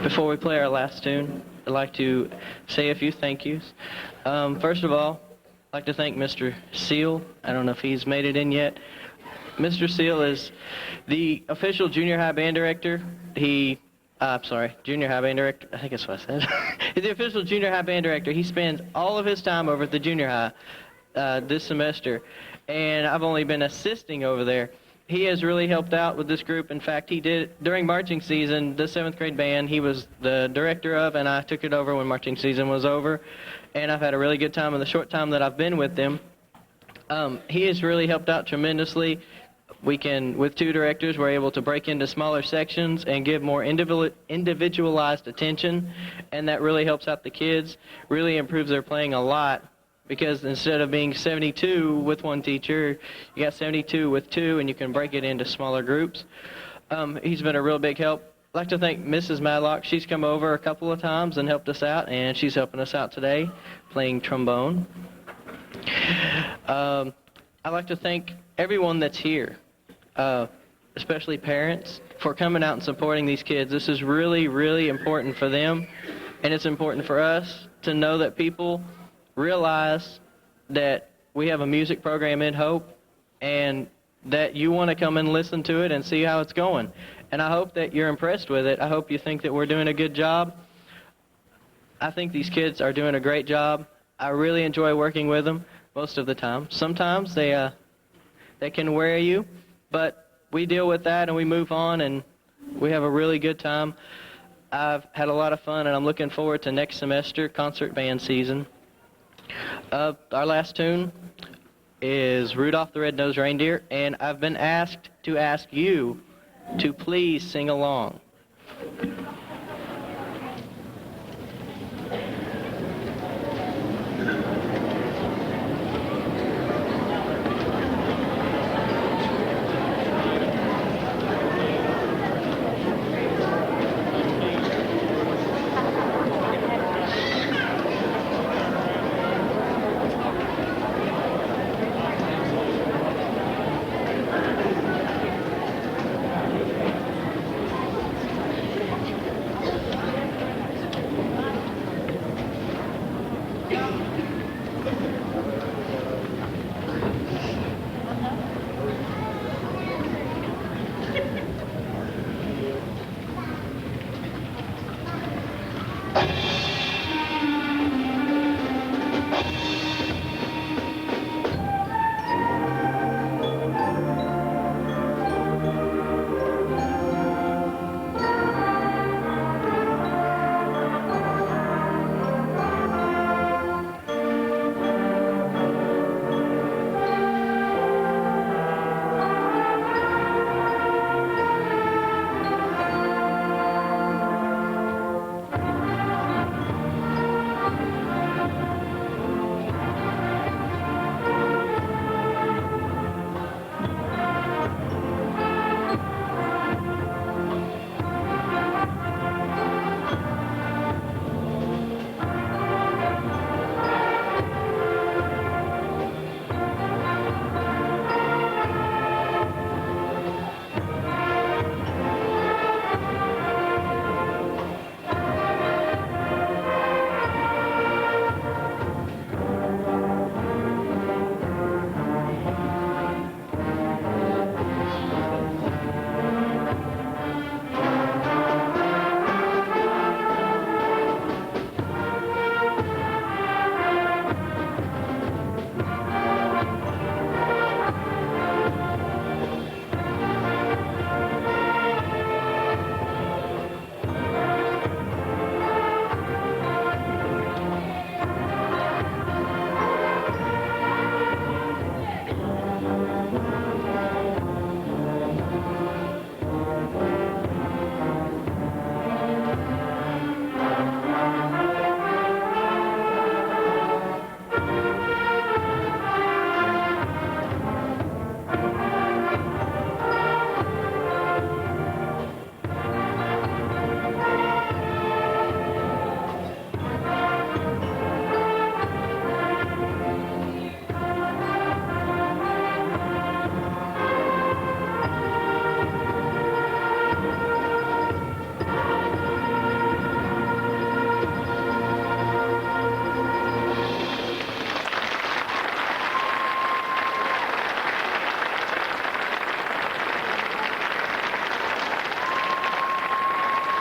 Before we play our last tune, I'd like to say a few thank yous. First of all, I'd like to thank Mr. Seal. I don't know if he's made it in yet. Mr. Seal is the official junior high band director. Junior high band director. I think that's what I said. He's the official junior high band director. He spends all of his time over at the junior high this semester, and I've only been assisting over there. He has really helped out with this group. In fact, he did, during marching season, the 7th grade band, he was the director of, and I took it over when marching season was over. And I've had a really good time in the short time that I've been with them. He has really helped out tremendously. With 2 directors, we're able to break into smaller sections and give more individualized attention, and that really helps out the kids, really improves their playing a lot. Because instead of being 72 with 1 teacher, you got 72 with 2, and you can break it into smaller groups. He's been a real big help. I'd like to thank Mrs. Madlock. She's come over a couple of times and helped us out, and she's helping us out today, playing trombone. I'd like to thank everyone that's here, especially parents, for coming out and supporting these kids. This is really, really important for them, and it's important for us to know that people realize that we have a music program in Hope and that you want to come and listen to it and see how it's going. And I hope that you're impressed with it. I hope you think that we're doing a good job. I think these kids are doing a great job. I really enjoy working with them most of the time. Sometimes they can wear you, but we deal with that and we move on and we have a really good time. I've had a lot of fun and I'm looking forward to next semester, concert band season. Our last tune is Rudolph the Red-Nosed Reindeer, and I've been asked to ask you to please sing along.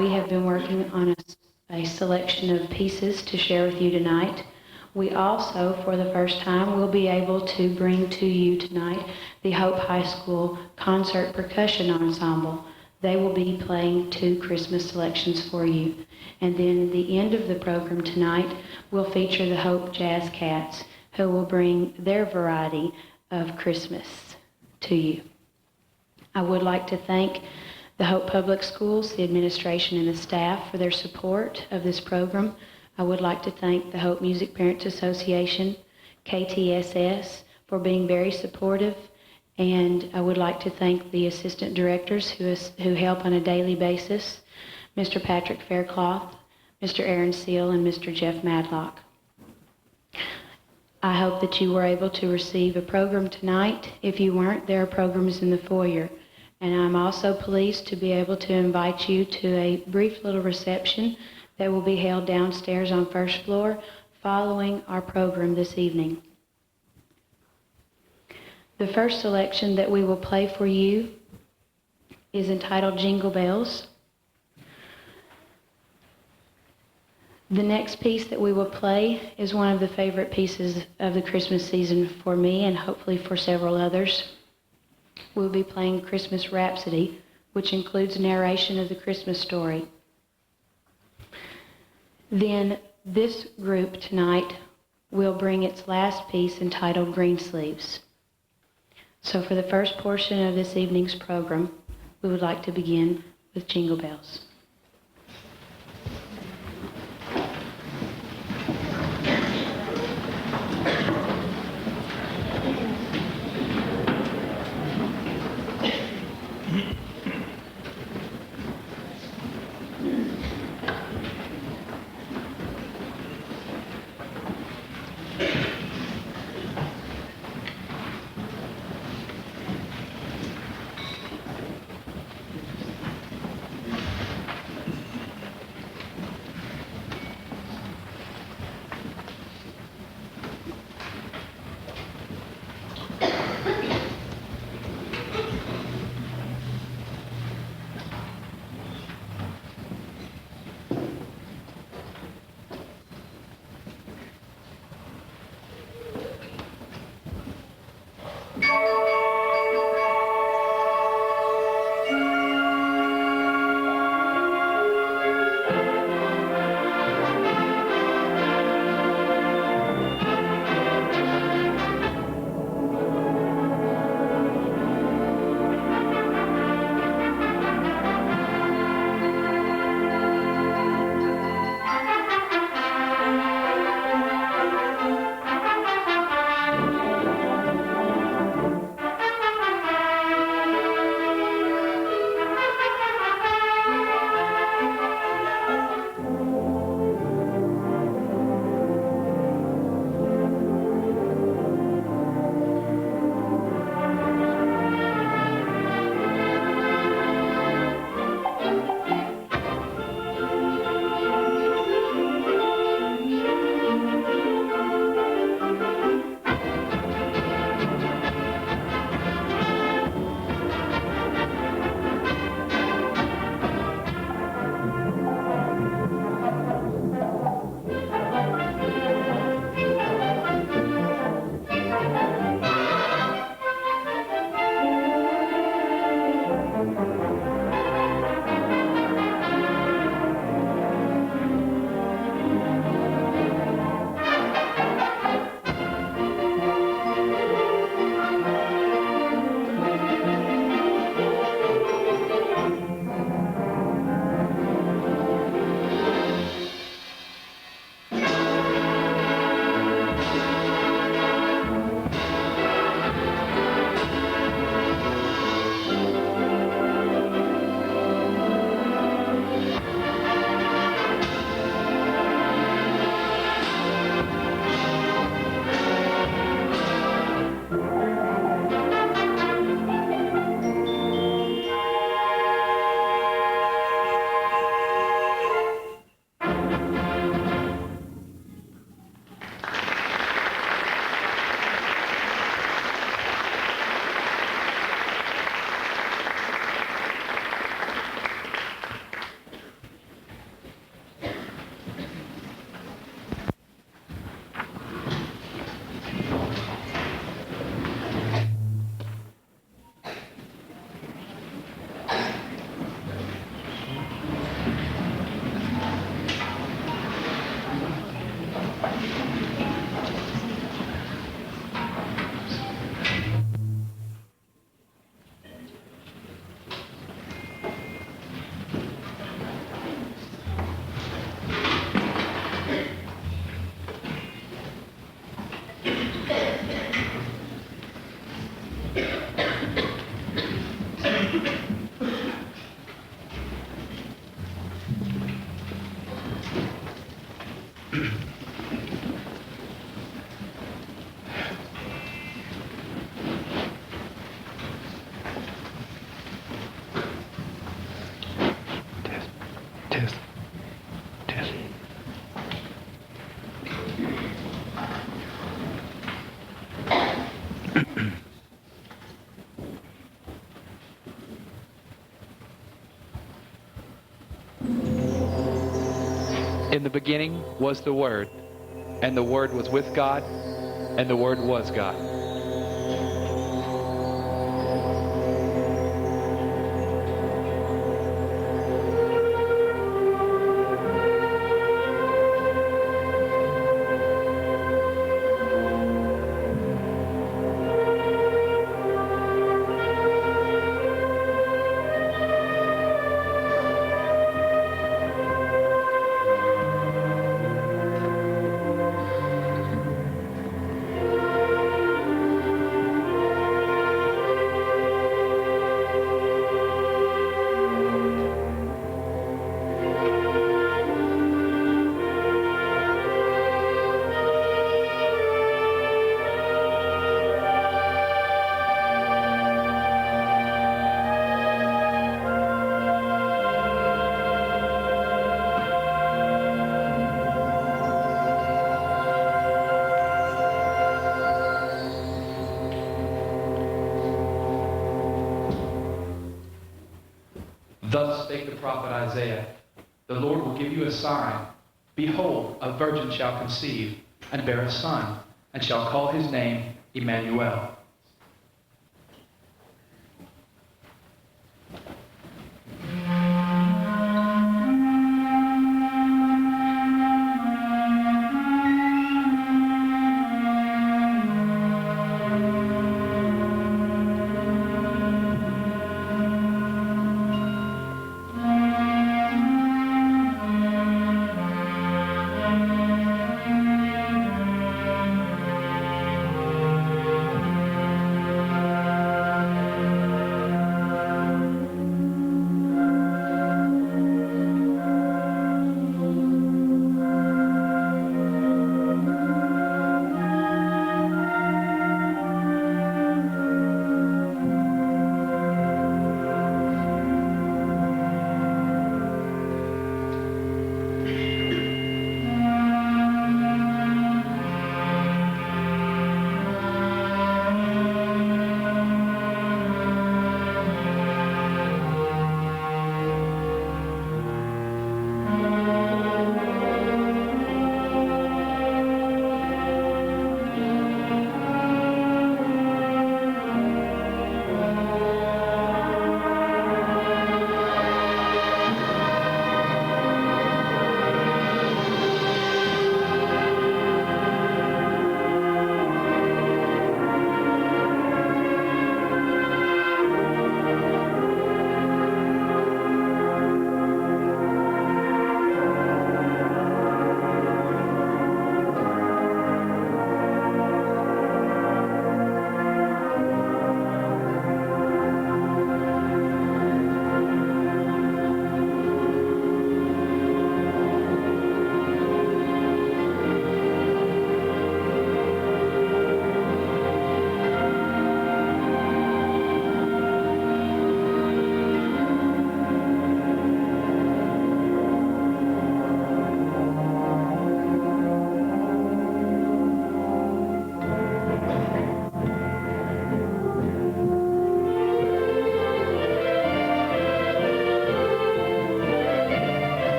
We have been working on a selection of pieces to share with you tonight. We also, for the first time, will be able to bring to you tonight the Hope High School Concert Percussion Ensemble. They will be playing 2 Christmas selections for you. And then the end of the program tonight will feature the Hope Jazz Cats, who will bring their variety of Christmas to you. I would like to thank the Hope Public Schools, the administration, and the staff for their support of this program. I would like to thank the Hope Music Parents Association, KTSS, for being very supportive. And I would like to thank the assistant directors who help on a daily basis, Mr. Patrick Faircloth, Mr. Aaron Seal, and Mr. Jeff Madlock. I hope that you were able to receive a program tonight. If you weren't, there are programs in the foyer. And I'm also pleased to be able to invite you to a brief little reception that will be held downstairs on first floor following our program this evening. The first selection that we will play for you is entitled Jingle Bells. The next piece that we will play is one of the favorite pieces of the Christmas season for me and hopefully for several others. We'll be playing Christmas Rhapsody, which includes narration of the Christmas story. Then this group tonight will bring its last piece entitled Greensleeves. So for the first portion of this evening's program, we would like to begin with Jingle Bells. Test. Test. In the beginning was the Word, and the Word was with God, and the Word was God. Thus spake the prophet Isaiah, the Lord will give you a sign. Behold, a virgin shall conceive, and bear a son, and shall call his name Emmanuel.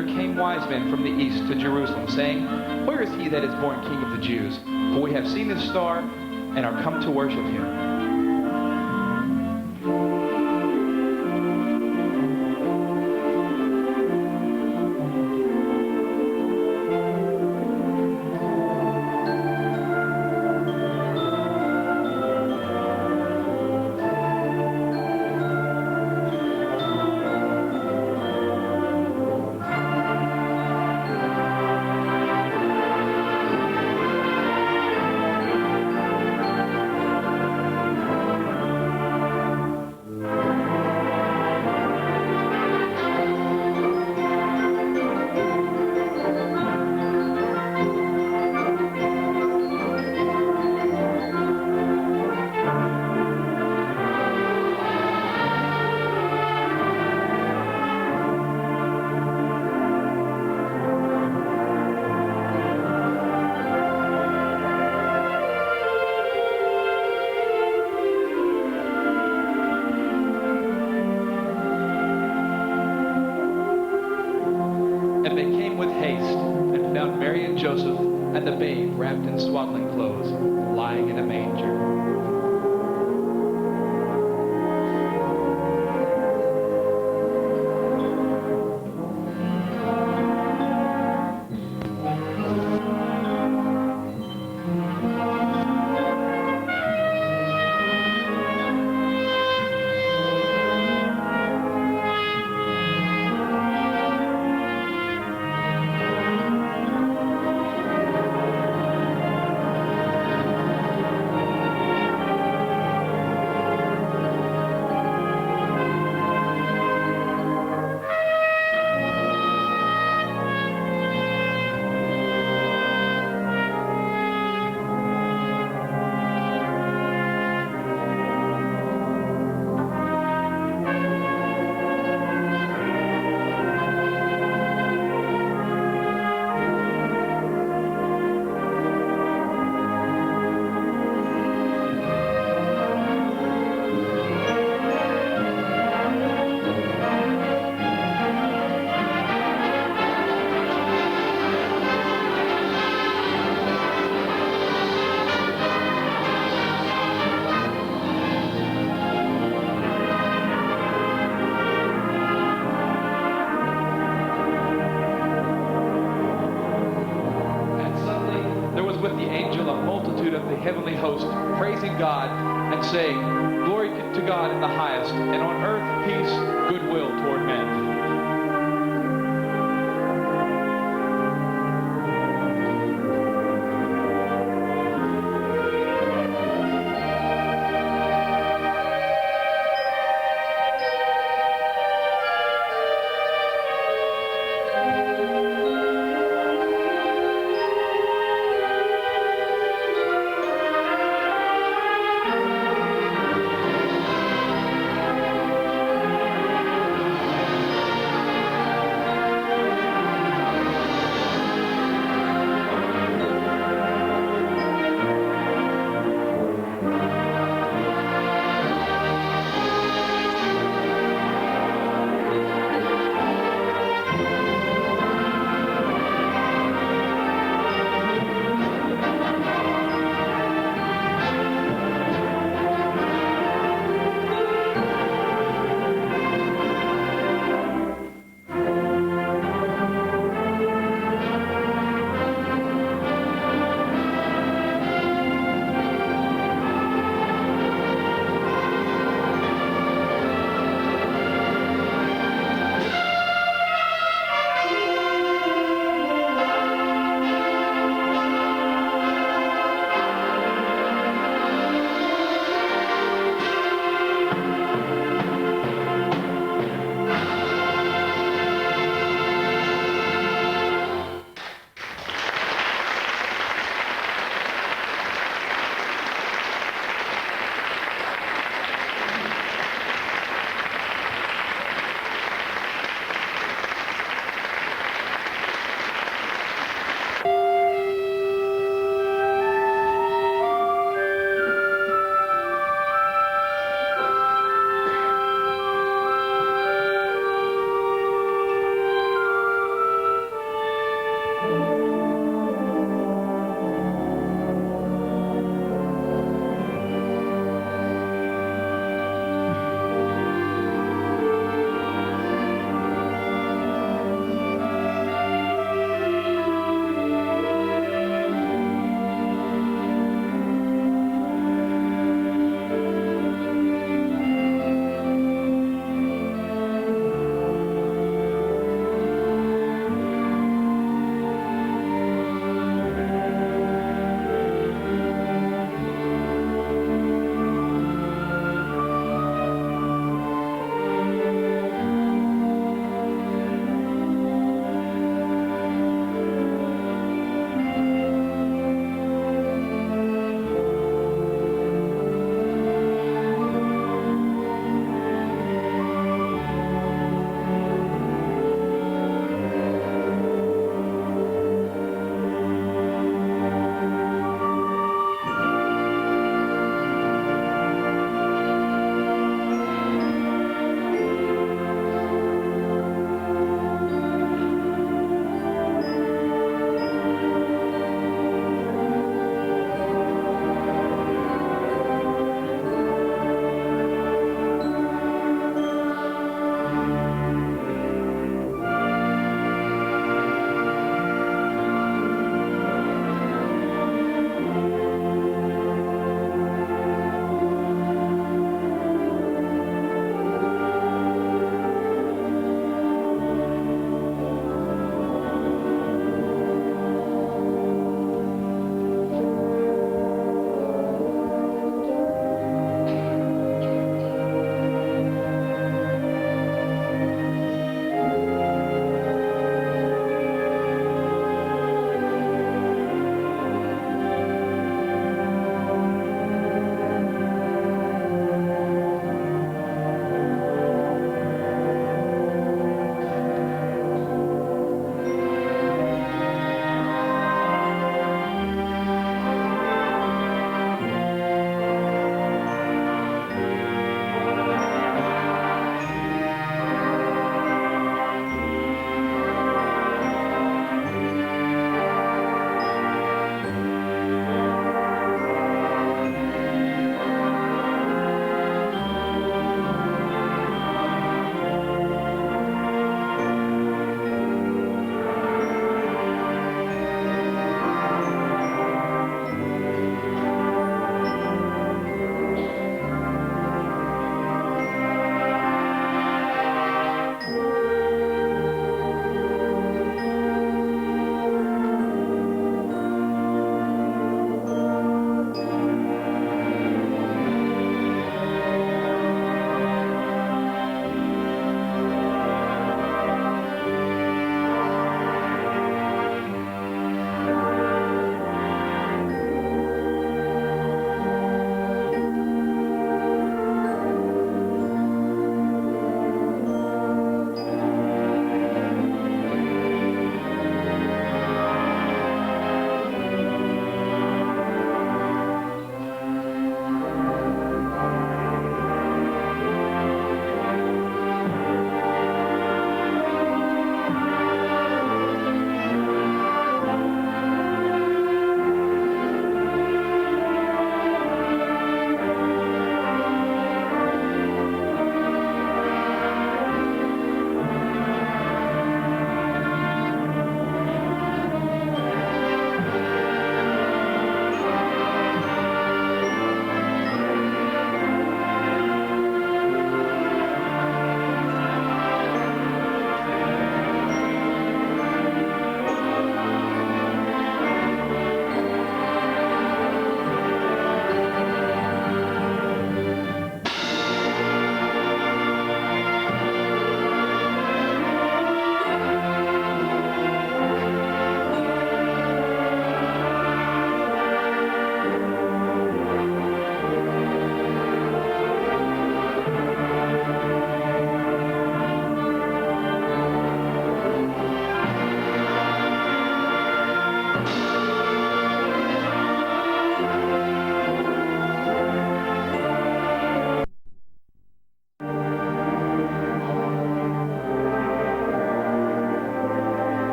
there came wise men from the east to Jerusalem, saying, Where is he that is born King of the Jews? For we have seen his star and are come to worship him. And they came with haste, and found Mary and Joseph, and the babe wrapped in swaddling clothes, lying in a manger. Heavenly host, praising God and saying, Glory to God in the highest, and on earth peace, goodwill toward men.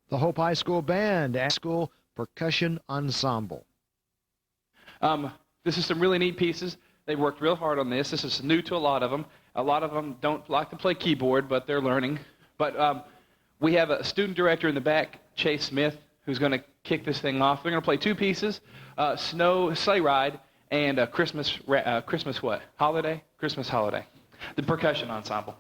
The Hope High School Band and School Percussion Ensemble. This is some really neat pieces. They worked real hard on this. This is new to a lot of them. A lot of them don't like to play keyboard, but they're learning. But we have a student director in the back, Chase Smith, who's going to kick this thing off. They're going to play two pieces, Snow Sleigh Ride and Christmas Holiday? Christmas Holiday. The percussion ensemble.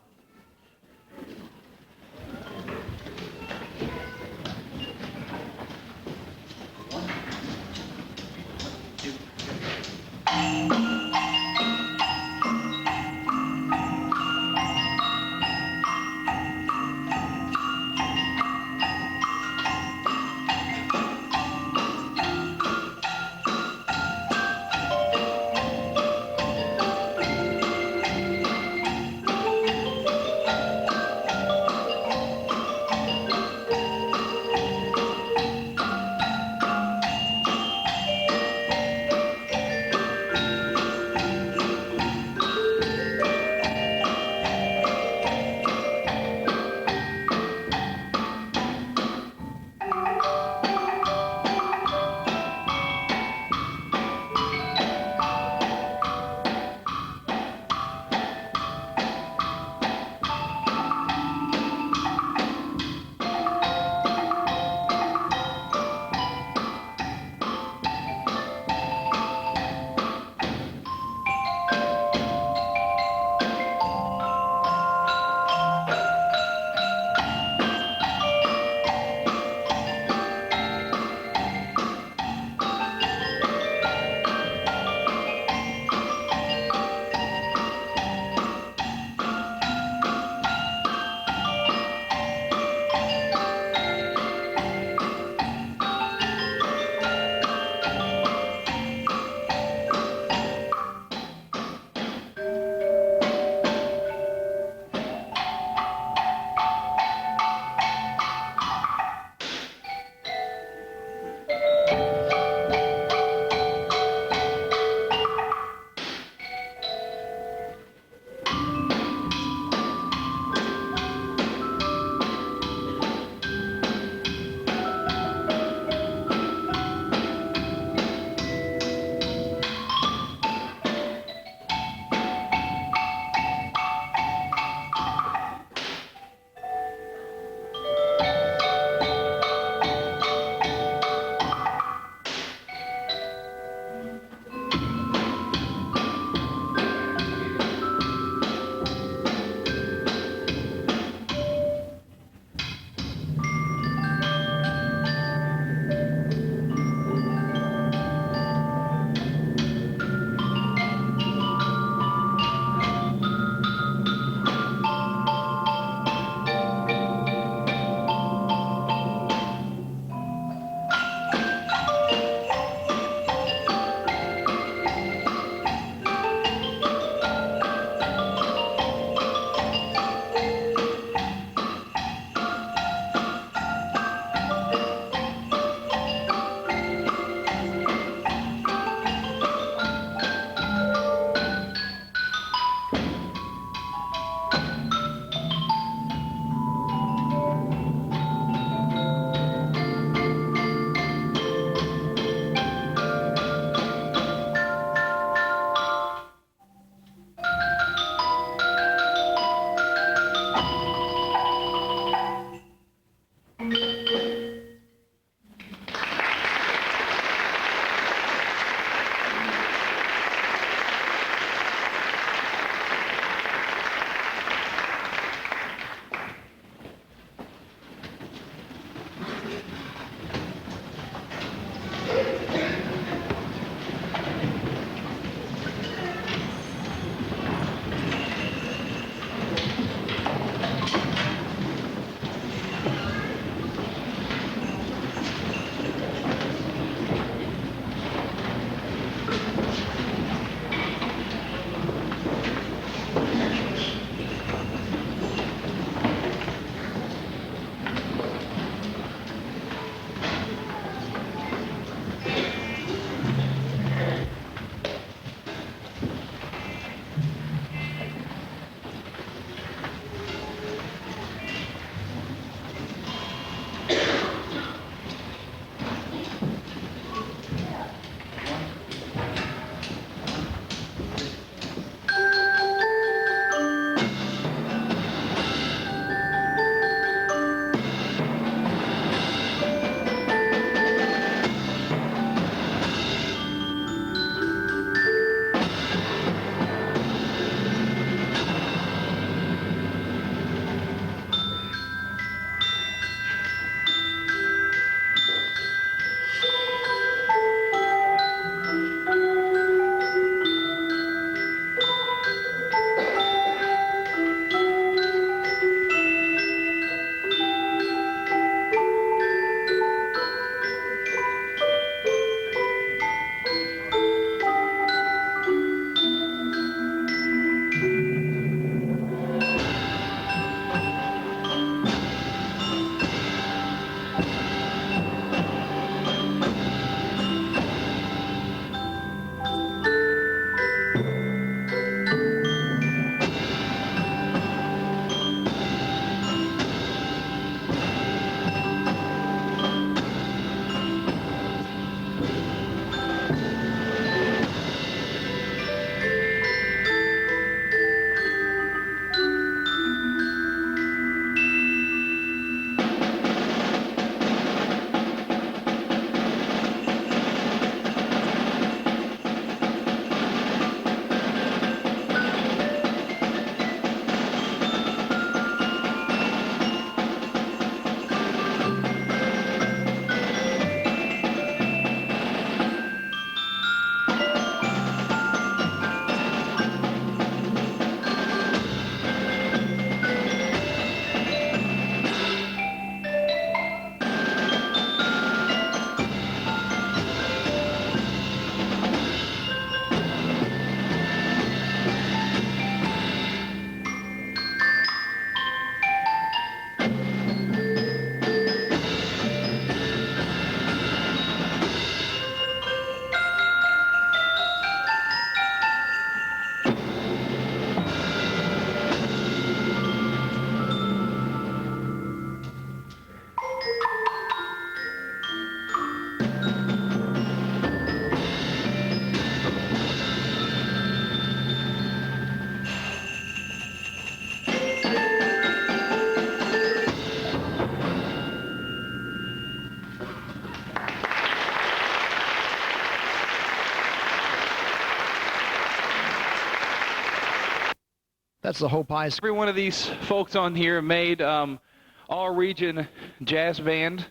That's the Hope High School. Every one of these folks on here made all-region jazz band,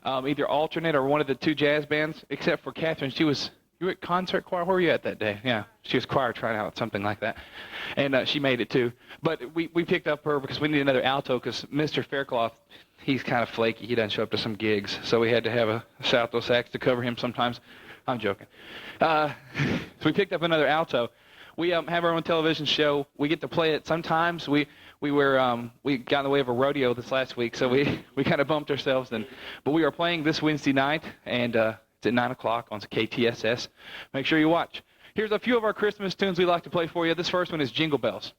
either alternate or one of the two jazz bands, except for Catherine. You were at concert choir? Where were you at that day? Yeah, she was choir trying out, something like that. And she made it too. But we picked up her because we need another alto because Mr. Faircloth, he's kind of flaky. He doesn't show up to some gigs. So we had to have a alto sax to cover him sometimes. I'm joking. So we picked up another alto. We have our own television show. We get to play it sometimes. We got in the way of a rodeo this last week, so we kind of bumped ourselves. But we are playing this Wednesday night, and it's at 9 o'clock on KTSS. Make sure you watch. Here's a few of our Christmas tunes we like to play for you. This first one is Jingle Bells.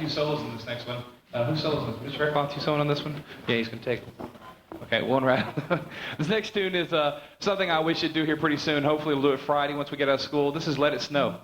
few solos in this next one. Who solos? Mr. Rick Bonsu soloing on this one? Yeah, he's going to take it. Okay, one round. This next tune is something I wish you'd do here pretty soon. Hopefully we'll do it Friday once we get out of school. This is Let It Snow.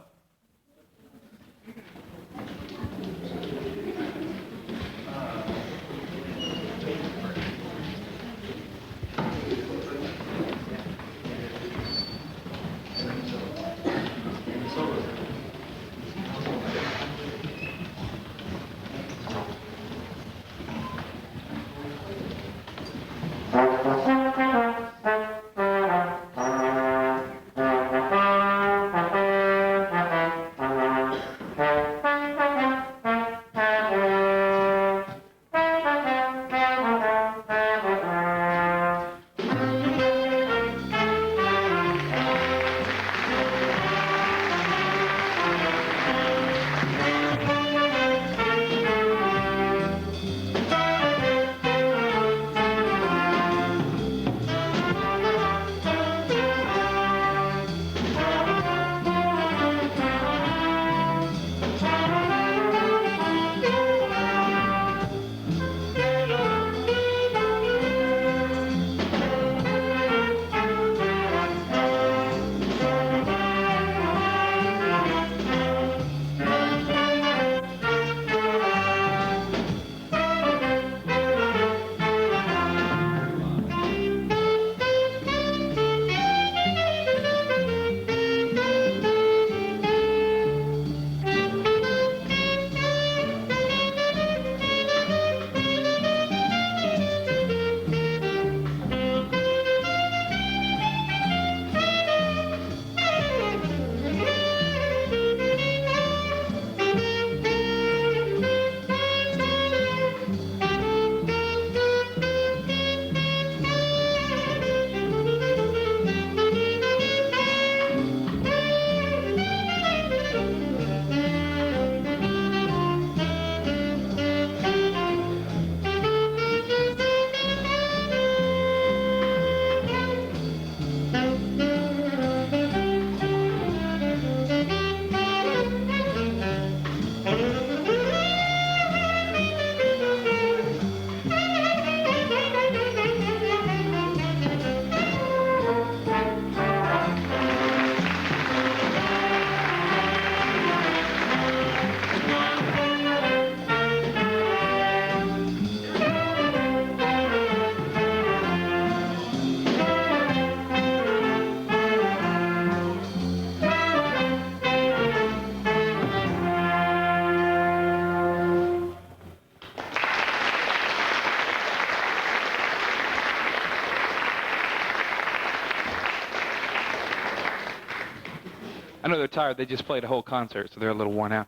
I know they're tired. They just played a whole concert, so they're a little worn out.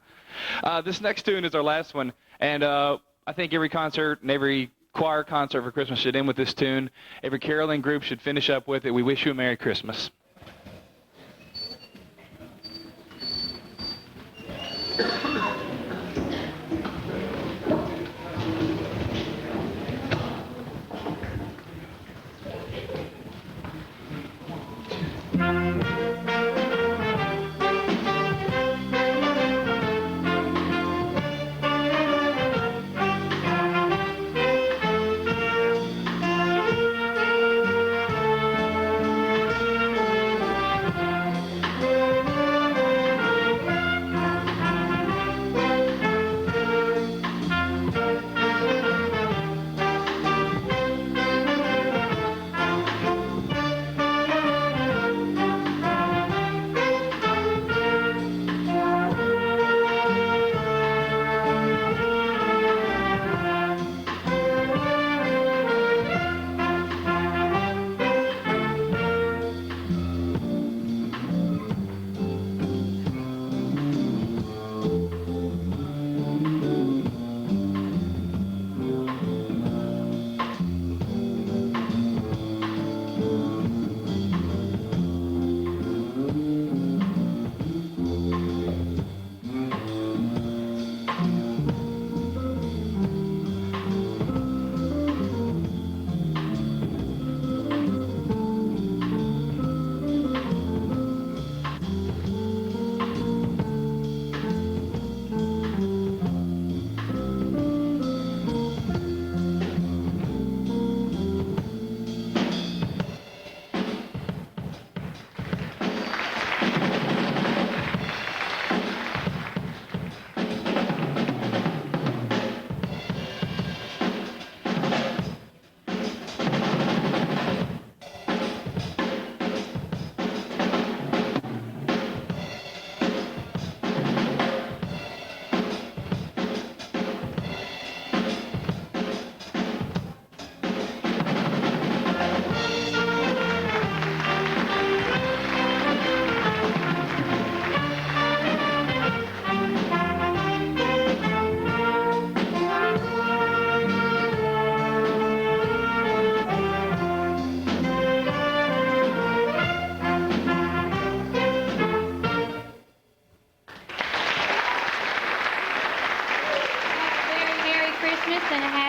This next tune is our last one, and I think every concert and every choir concert for Christmas should end with this tune. Every caroling group should finish up with it. We wish you a Merry Christmas.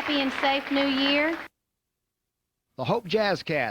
happy and safe new year. The Hope Jazz Cats.